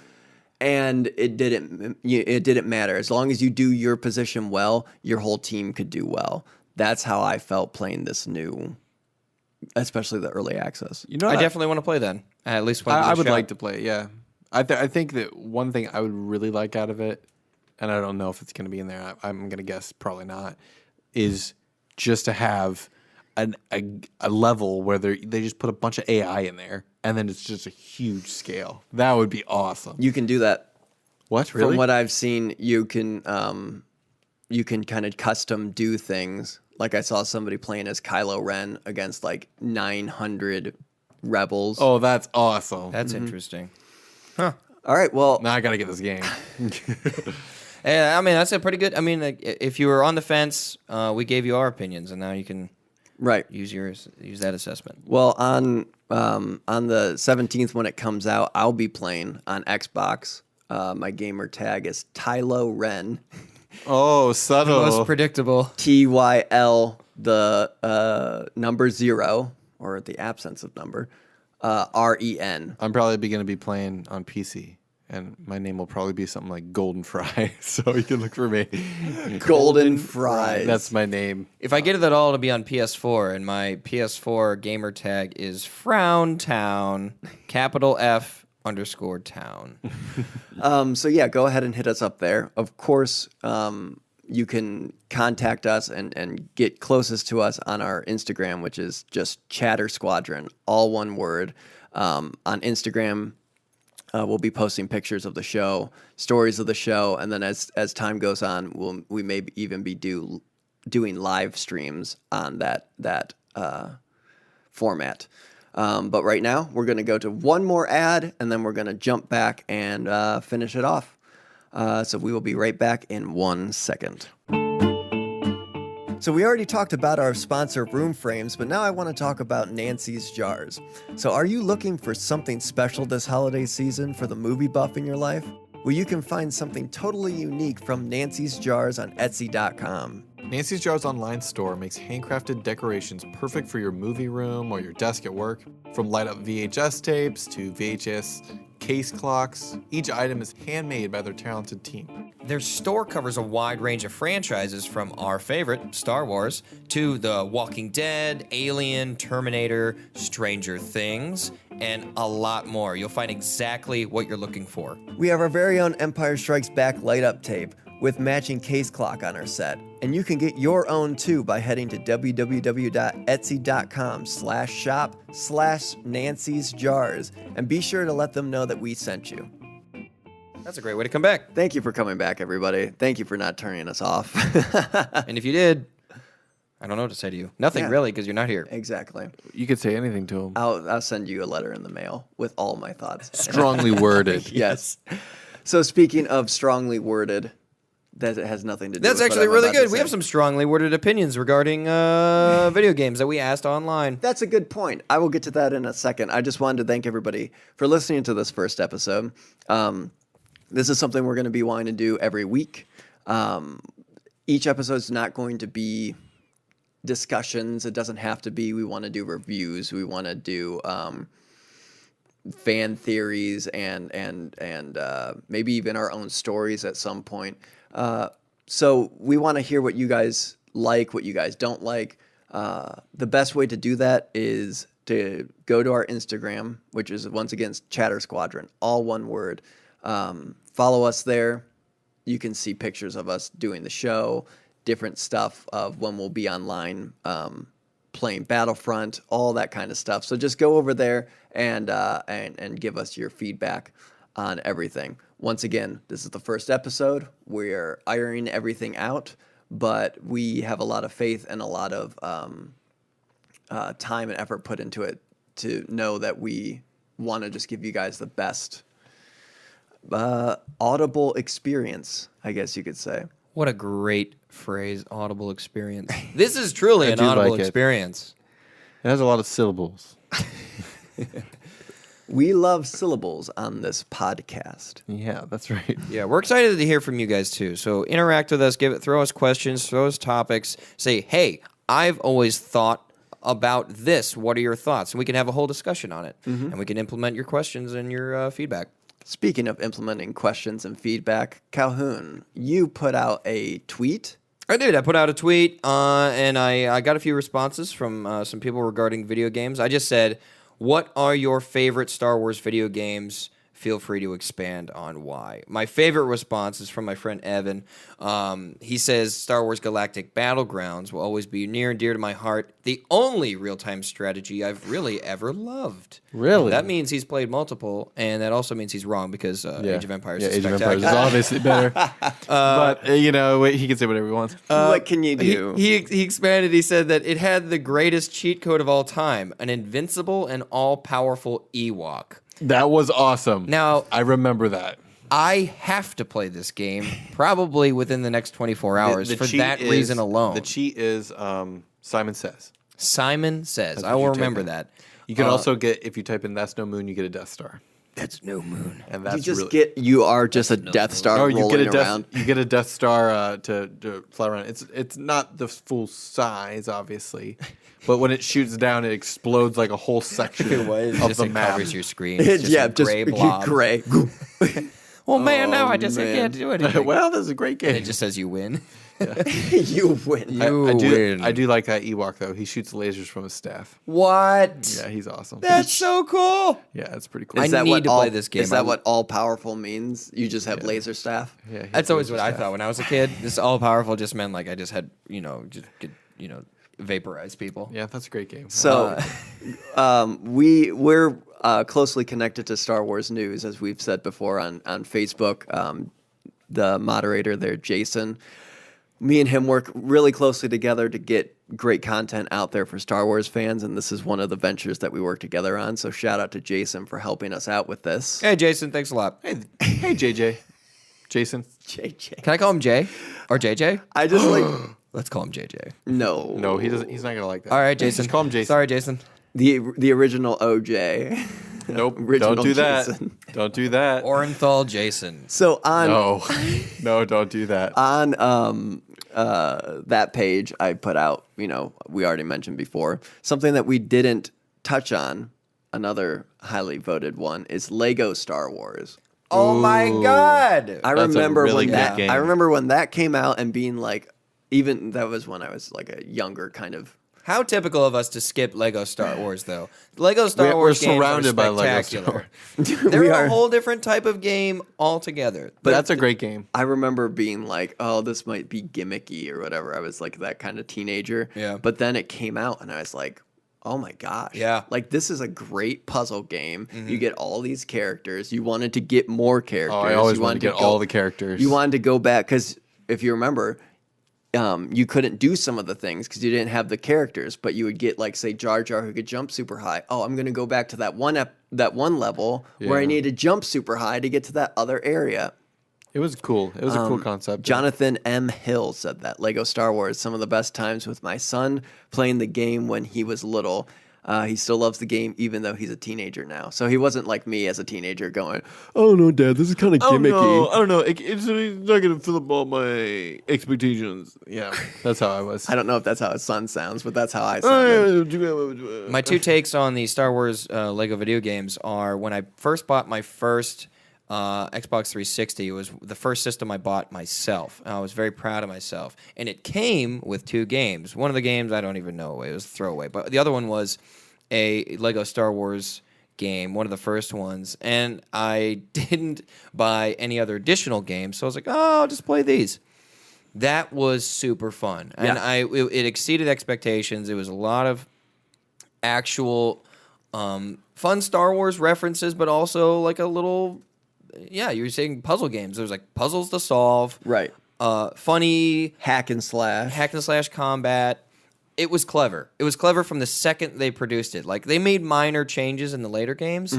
And it didn't matter. As long as you do your position well, your whole team could do well. That's how I felt playing this new, especially the early access. You know, I definitely want to play then. At least one. I would like to play it, yeah. I think that one thing I would really like out of it, and I don't know if it's going to be in there, I'm going to guess probably not, is just to have a level where they just put a bunch of AI in there, and then it's just a huge scale. That would be awesome. You can do that. What, really? From what I've seen, you can kind of custom do things. Like I saw somebody playing as Kylo Ren against like 900 rebels. Oh, that's awesome. That's interesting. All right. Well, Now I got to get this game. Yeah, I mean, that's a pretty good. I mean, like, if you were on the fence, we gave you our opinions, and now you can Right. Use that assessment. Well, on the 17th when it comes out, I'll be playing on Xbox. My gamer tag is Tylo Ren, Oh, subtle. Most predictable. TYL, the number 0, or the absence of number, REN. I'm probably going to be playing on PC, and my name will probably be something like Golden Fry, so you can look for me. Golden Fries. That's my name. If I get it at all, it'll be on PS4, and my PS4 gamer tag is Frowntown, capital F _ town. So yeah, go ahead and hit us up there. Of course, you can contact us and get closest to us on our Instagram, which is just Chatter Squadron, all one word. On Instagram, we'll be posting pictures of the show, stories of the show, and then as time goes on, we may even be doing live streams on that format. But right now, we're going to go to one more ad, and then we're going to jump back and finish it off. So we will be right back in 1 second. So we already talked about our sponsor, Room Frames, but now I want to talk about Nancy's Jars. So are you looking for something special this holiday season for the movie buff in your life? Well, you can find something totally unique from Nancy's Jars on Etsy.com. Nancy's Jars online store makes handcrafted decorations perfect for your movie room or your desk at work. From light up VHS tapes to VHS case clocks, each item is handmade by their talented team. Their store covers a wide range of franchises from our favorite, Star Wars, to The Walking Dead, Alien, Terminator, Stranger Things, and a lot more. You'll find exactly what you're looking for. We have our very own Empire Strikes Back light-up tape with matching case clock on our set. And you can get your own too by heading to www.etsy.com/shop/Nancy's Jars. And be sure to let them know that we sent you. That's a great way to come back. Thank you for coming back, everybody. Thank you for not turning us off. And if you did, I don't know what to say to you. Nothing Yeah. really, because you're not here. Exactly. You could say anything to them. I'll send you a letter in the mail with all my thoughts. Strongly worded. Yes. So speaking of strongly worded, that has nothing to do That's with what actually I'm really about to good. We say. have some strongly worded opinions regarding video games that we asked online. That's a good point. I will get to that in a second. I just wanted to thank everybody for listening to this first episode. This is something we're going to be wanting to do every week. Each episode is not going to be discussions. It doesn't have to be. We want to do reviews. We want to do fan theories and maybe even our own stories at some point. So we want to hear what you guys like, what you guys don't like. The best way to do that is to go to our Instagram, which is once again Chatter Squadron, all one word. Follow us there. You can see pictures of us doing the show, different stuff of when we'll be online, playing Battlefront, all that kind of stuff. So just go over there and give us your feedback on everything. Once again, this is the first episode. We're ironing everything out, but we have a lot of faith and a lot of time and effort put into it to know that we want to just give you guys the best audible experience, I guess you could say. What a great phrase, audible experience. This is truly an do audible like it. experience. It has a lot of syllables. We love syllables on this podcast. Yeah, that's right. Yeah, we're excited to hear from you guys too. So interact with us, throw us questions, throw us topics. Say, hey, I've always thought about this. What are your thoughts? And we can have a whole discussion on it. And we can implement your questions and your feedback. Speaking of implementing questions and feedback, Calhoun, you put out a tweet. I did. I put out a tweet, and I got a few responses from some people regarding video games. I just said, what are your favorite Star Wars video games? Feel free to expand on why. My favorite response is from my friend Evan. He says Star Wars Galactic Battlegrounds will always be near and dear to my heart. The only real-time strategy I've really ever loved. Really? That means he's played multiple, and that also means he's wrong because Age of Empires is Age of Empires is spectacular. obviously better. But, he can say whatever he wants. What can you do? He expanded. He said that it had the greatest cheat code of all time, an invincible and all-powerful Ewok. That was awesome. Now, I remember that. I have to play this game probably within the next 24 hours The for cheat that is- reason alone. The cheat is Simon Says. Simon Says. I what will you type remember in. that. You can also get, if you type in "That's No Moon," you get a Death Star, That's no moon. and that's You just really. get you are just a Death Star Oh, you rolling get a Death. around. You get a Death Star to fly around. It's not the full size, obviously, but when it shoots down, it explodes like a whole section It of just the it map. covers your screen. It's just yeah, a just gray blob. gray. Well, man, now I man. can't do anything. Well, that's a great game. It just says you win. You win. You I do. win. I do like that Ewok though. He shoots lasers from his staff. What? Yeah, he's awesome. That's so cool. Yeah, it's pretty cool. I Is that need what to all, play this game. Is that I- what all powerful means? You just have laser staff. Yeah, he That's has always laser what I staff. thought when I was a kid. This all powerful just meant like I just had just could vaporize people. Yeah, that's a great game. So, we're closely connected to Star Wars news, as we've said before on Facebook. The moderator there, Jason, me and him work really closely together to get great content out there for Star Wars fans, and this is one of the ventures that we work together on. So, shout out to Jason for helping us out with this. Hey, Jason, thanks a lot. Hey, JJ, Jason. JJ, Can I call him Jay or JJ? I just like Let's call him JJ. no, No, he doesn't. He's not gonna like that. All right, Jason. Just call him Jason. Sorry, Jason. the original OJ. Nope. Original Don't do that. Jason. Don't do that. Orenthal Jason. So on No, don't do that. on that page I put out, we already mentioned before, something that we didn't touch on, another highly voted one, is Lego Star Wars. Oh my God. I That's a remember really when good that game. I remember when that came out and being like, even that was when I was like a younger kind of. How typical of us to skip Lego Star Wars, though. Lego Star We're Wars games surrounded are by Lego spectacular. Star They're We a are. whole different type of game altogether. But that's a great game. I remember being like, oh, this might be gimmicky or whatever. I was like that kind of teenager. Yeah. But then it came out and I was like, oh my gosh. Yeah. Like this is a great puzzle game. You get all these characters. You wanted to get more characters. Oh, I always You wanted to get all the characters. You wanted to go back because if you remember, you couldn't do some of the things because you didn't have the characters, but you would get like say Jar Jar who could jump super high. Oh, I'm gonna go back to that one level where I Yeah. need to jump super high to get to that other area. It was cool. It was a cool concept. Jonathan M. Hill said that Lego Star Wars, some of the best times with my son playing the game when he was little. He still loves the game even though he's a teenager now. So he wasn't like me as a teenager going, "Oh no, Dad, this is kind of gimmicky." I don't know. It's not going to fill up all my expectations. Yeah, that's how I was. I don't know if that's how his son sounds, but that's how I sounded. My two takes on the Star Wars Lego video games are when I first bought my first Xbox 360. It was the first system I bought myself. I was very proud of myself. And it came with two games. One of the games, I don't even know. It was a throwaway. But the other one was a Lego Star Wars game, one of the first ones. And I didn't buy any other additional games. So I was like, oh, I'll just play these. That was super fun. And Yeah. it exceeded expectations. It was a lot of actual fun Star Wars references, but also like a little, you were saying puzzle games. There's like puzzles to solve. Right. Funny Hack and slash. hack and slash combat. It was clever. It was clever from the second they produced it. Like they made minor changes in the later games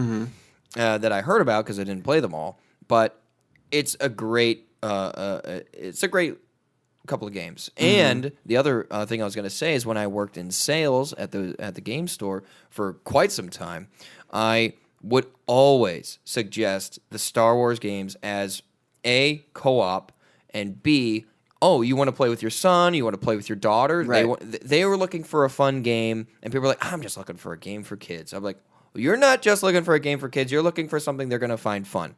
that I heard about because I didn't play them all. But it's a great couple of games. And the other thing I was going to say is when I worked in sales at the game store for quite some time, I would always suggest the Star Wars games as A, co-op, and B, oh, you want to play with your son, you want to play with your daughter. Right. They were looking for a fun game, and people were like, I'm just looking for a game for kids. I'm like, well, you're not just looking for a game for kids. You're looking for something they're going to find fun.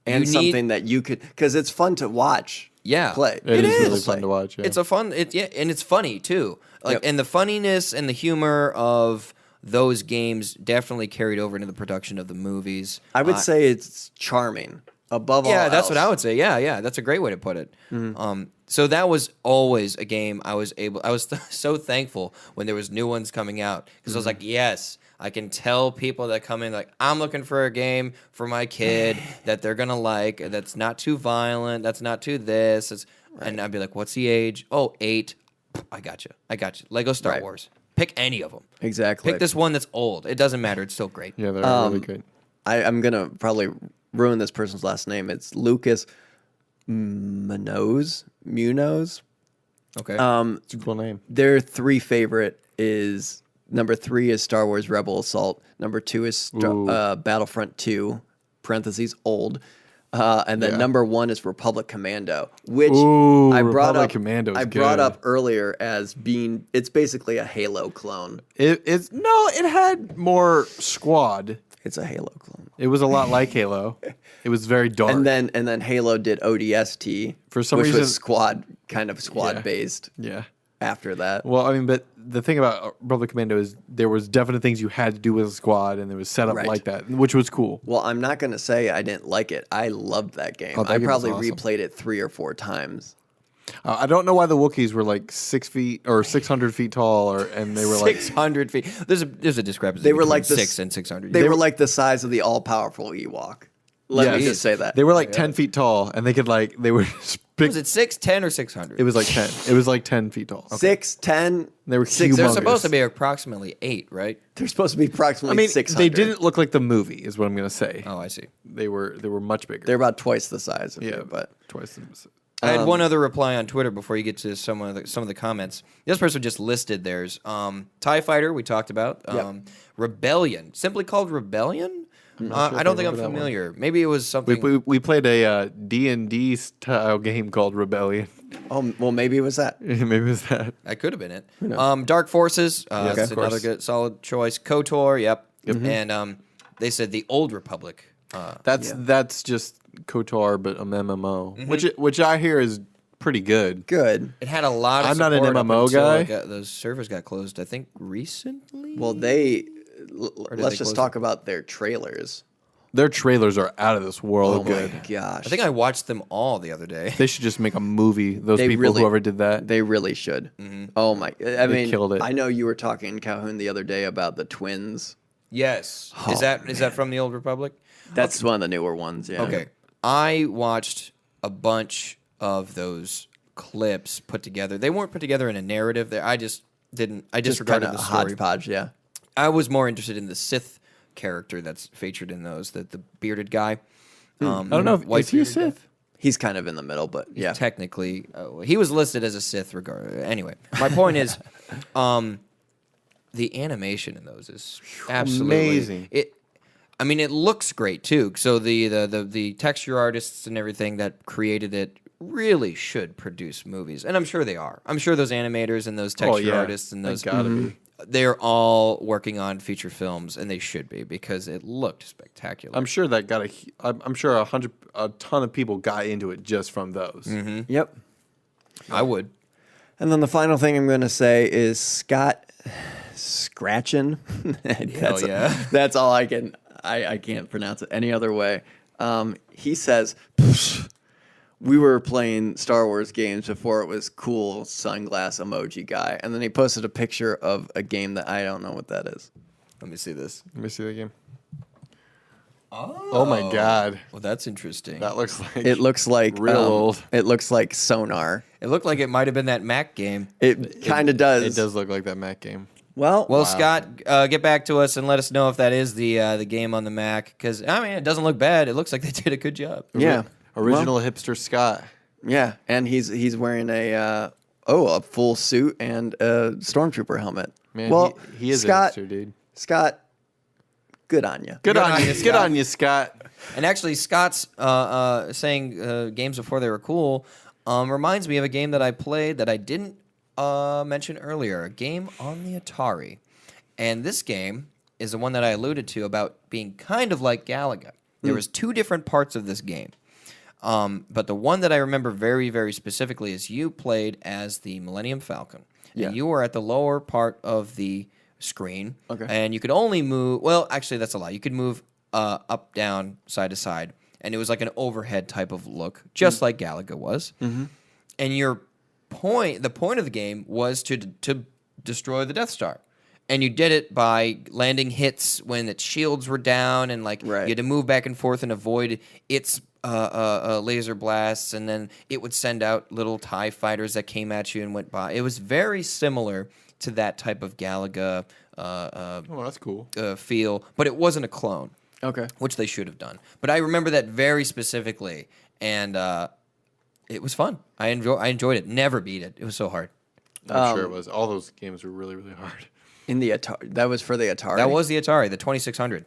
and You something that you could, because it's fun to watch. Yeah. Play. It is really is. fun to watch. Yeah. It's a fun, and it's funny too. Like, Yep. and the funniness and the humor of those games definitely carried over into the production of the movies. I would say it's charming above all. Yeah, that's else. what I would say. Yeah, that's a great way to put it. So that was always a game I was so thankful when there was new ones coming out because I was like, yes, I can tell people that come in like, I'm looking for a game for my kid that they're gonna like, that's not too violent, that's not too this, and I'd be like, what's the age? Oh, 8. I got you. Lego Star Right. Wars. Pick any of them. Exactly. Pick this one that's old. It doesn't matter. It's still great. Yeah, they're really great. I'm gonna probably ruin this person's last name. It's Lucas Munoz. Okay. It's a cool name. Their 3 favorite is number 3 is Star Wars Rebel Assault. Number 2 is Battlefront 2 (parentheses old). And then number 1 is Republic Commando, which I brought Republic up. Commando is I brought good. up earlier as being it's basically a Halo clone. It had more squad. It's a Halo clone. It was a lot like Halo. It was very dark. And then Halo did ODST For some which reason- was squad based. yeah. After that, Well, I mean, but the thing about Republic Commando is there was definite things you had to do with a squad, and it was set up Right. like that, which was cool. well, I'm not gonna say I didn't like it. I loved that game. Oh, that I game was probably awesome. replayed it 3 or 4 times. I don't know why the Wookiees were like 6 feet or 600 feet tall, and they were like 600 feet. There's a discrepancy. They were between like the 6 and 600. They were like the size of the all-powerful Ewok. Let me Yes. just say that. They were like 10 feet tall, and they were just big. Was it 6, 10, or 600? It was like 10. It was like 10 feet tall. 6, 10. They were six, They're humongous. supposed to be approximately 8, right? They're supposed to be approximately I mean, 600. they didn't look like the movie, is what I'm gonna say. Oh, I see. They were much bigger. They're about twice the size of yeah, you, but twice. I had one other reply on Twitter before you get to some of the comments. This person just listed theirs. TIE Fighter, we talked about. Rebellion, simply called Rebellion. I don't think I'm familiar. Maybe it was something. We played a D&D style game called Rebellion. oh well, maybe it was that. Maybe it was that. That could have been it. Dark Forces. That's of another course. good solid choice. KOTOR. Yep. And they said the Old Republic. That's just KOTOR, but an MMO, which I hear is pretty good. Good. It had a lot of. I'm not an support up MMO until guy. it those servers got closed. I think recently. Well, did let's they just close talk about their trailers. Their trailers are out of this world Oh good. my gosh. I think I watched them all the other day. They should just make a movie. Those They people, really- whoever did that. They really should. Oh my! I mean, killed it. I know you were talking Calhoun the other day about the twins. Yes. Oh, is that from the Old Republic? That's one of the newer ones. Yeah. Okay. I watched a bunch of those clips put together. They weren't put together in a narrative. I just didn't. I Just disregarded kind the of story. hodgepodge. Yeah. I was more interested in the Sith character that's featured in those. The bearded guy. I don't know. Is he a white-bearded guy. Sith? He's kind of in the middle, but yeah. Technically, he was listed as a Sith. Anyway, my point is, the animation in those is absolutely Amazing. I mean, it looks great too. So the texture artists and everything that created it really should produce movies, and I'm sure they are. I'm sure those animators and those texture artists and those gotta be. they're all working on feature films, and they should be because it looked spectacular. I'm sure that got I'm sure a ton of people got into it just from those. Yep. I would. And then the final thing I'm going to say is Scott Scratchin. That's yeah. That's all I can. I can't pronounce it any other way. He says, we were playing Star Wars games before it was cool sunglass emoji guy. And then he posted a picture of a game that I don't know what that is. Let me see this. Let me see the game. Oh my god, Well, that's interesting. that looks like It looks like real old. It looks like Sonar. It looked like it might have been that Mac game. It kind of does. It does look like that Mac game. Well, Scott, get back to us and let us know if that is the game on the Mac. Because I mean, it doesn't look bad. It looks like they did a good job. yeah. Original hipster Scott. Yeah, and he's wearing a full suit and a stormtrooper helmet. Man, well, he is Scott, a hipster, dude. Scott, good on you. Good on on you. you, Good Scott. on you, Scott. And actually, Scott's saying games before they were cool reminds me of a game that I played that I didn't mention earlier. A game on the Atari, and this game is the one that I alluded to about being kind of like Galaga. There was 2 different parts of this game. But the one that I remember very, very specifically is you played as the Millennium Falcon. Yeah. And you were at the lower part of the screen. Okay. And you could only move, well, actually, that's a lie. You could move up, down, side to side. And it was like an overhead type of look, just like Galaga was. Mm-hmm. And the point of the game was to destroy the Death Star. And you did it by landing hits when its shields were down, and you had to move back and forth and avoid its laser blasts, and then it would send out little TIE fighters that came at you and went by. It was very similar to that type of Galaga Oh, that's cool. feel, but it wasn't a clone, Okay. which they should have done. But I remember that very specifically, and it was fun. I enjoyed it. Never beat it. It was so hard. I'm sure it was. All those games were really, really hard. In the Atari. That was for the Atari. That was the Atari, the 2600.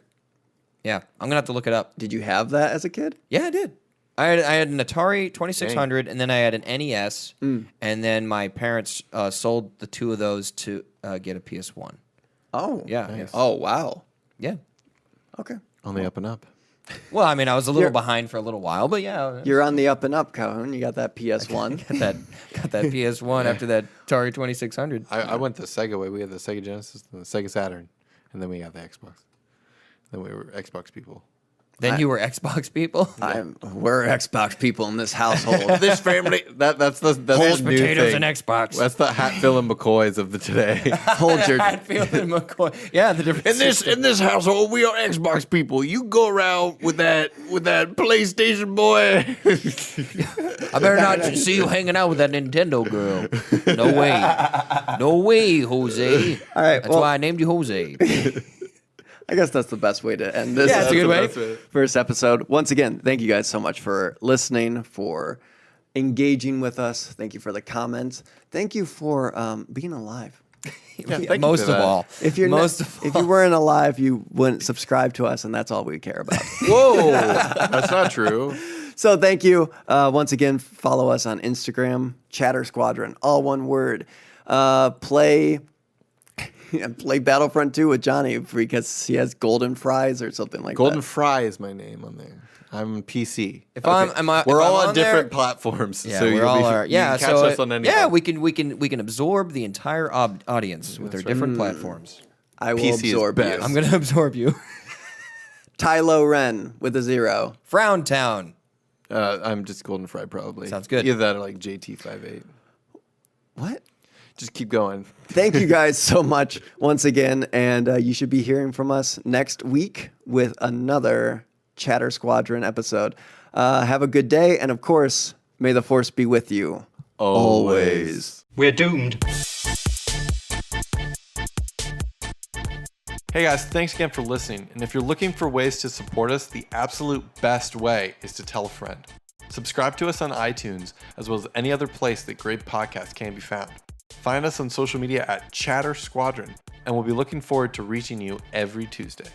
Yeah, I'm gonna have to look it up. Did you have that as a kid? Yeah, I did. I had an Atari 2600, and then I had an NES, and then my parents sold the two of those to get a PS1. Oh. Yeah. Nice. Oh, wow. Yeah. Okay. On the up and up. Well, I mean, I was a little You're- behind for a little while, but yeah. You're on the up and up, Calhoun. You got that PS1. got that PS1 after that Atari 2600. I went the Sega way. We had the Sega Genesis and the Sega Saturn, and then we got the Xbox. Then we were Xbox people. Then you were Xbox people. We're Xbox people in this household. This family. That's the Mashed new potatoes thing. and Xbox. That's the Hatfield and McCoys of the today. Hold your. Hatfield and McCoy. Yeah, the difference. in this household, we are Xbox people. You go around with that PlayStation boy. I better not see you hanging out with that Nintendo girl. No way. No way, Jose. All right, That's well- why I named you Jose. I guess that's the best way to end this. Yeah, it's a good way. First episode. Once again, thank you guys so much for listening, for engaging with us. Thank you for the comments. Thank you for being alive. thank you Most for of that. all. If you're Most not, of if you weren't alive, you wouldn't subscribe to us, and that's all we care about. Whoa, that's not true. So thank you. Once again, follow us on Instagram, Chatter Squadron, all one word. Play Battlefront 2 with Johnny because he has golden fries or something like Golden that. Fry is my name on there. I'm PC. If Okay. We're if all I'm on different there- platforms. Yeah, so we you'll all be, are. you Yeah, can catch so us on anything. yeah, we can absorb the entire audience with their different platforms. I will PC is absorb you. best. I'm gonna absorb you. Tylo Ren with a 0. Frown Town. I'm just Golden Fry probably. Sounds good. Either that or like JT58. What? Just keep going. Thank you guys so much once again. And you should be hearing from us next week with another Chatter Squadron episode. Have a good day. And of course, may the force be with you. Always. We're doomed. Hey guys, thanks again for listening. And if you're looking for ways to support us, the absolute best way is to tell a friend. Subscribe to us on iTunes, as well as any other place that great podcasts can be found. Find us on social media at Chatter Squadron, and we'll be looking forward to reaching you every Tuesday.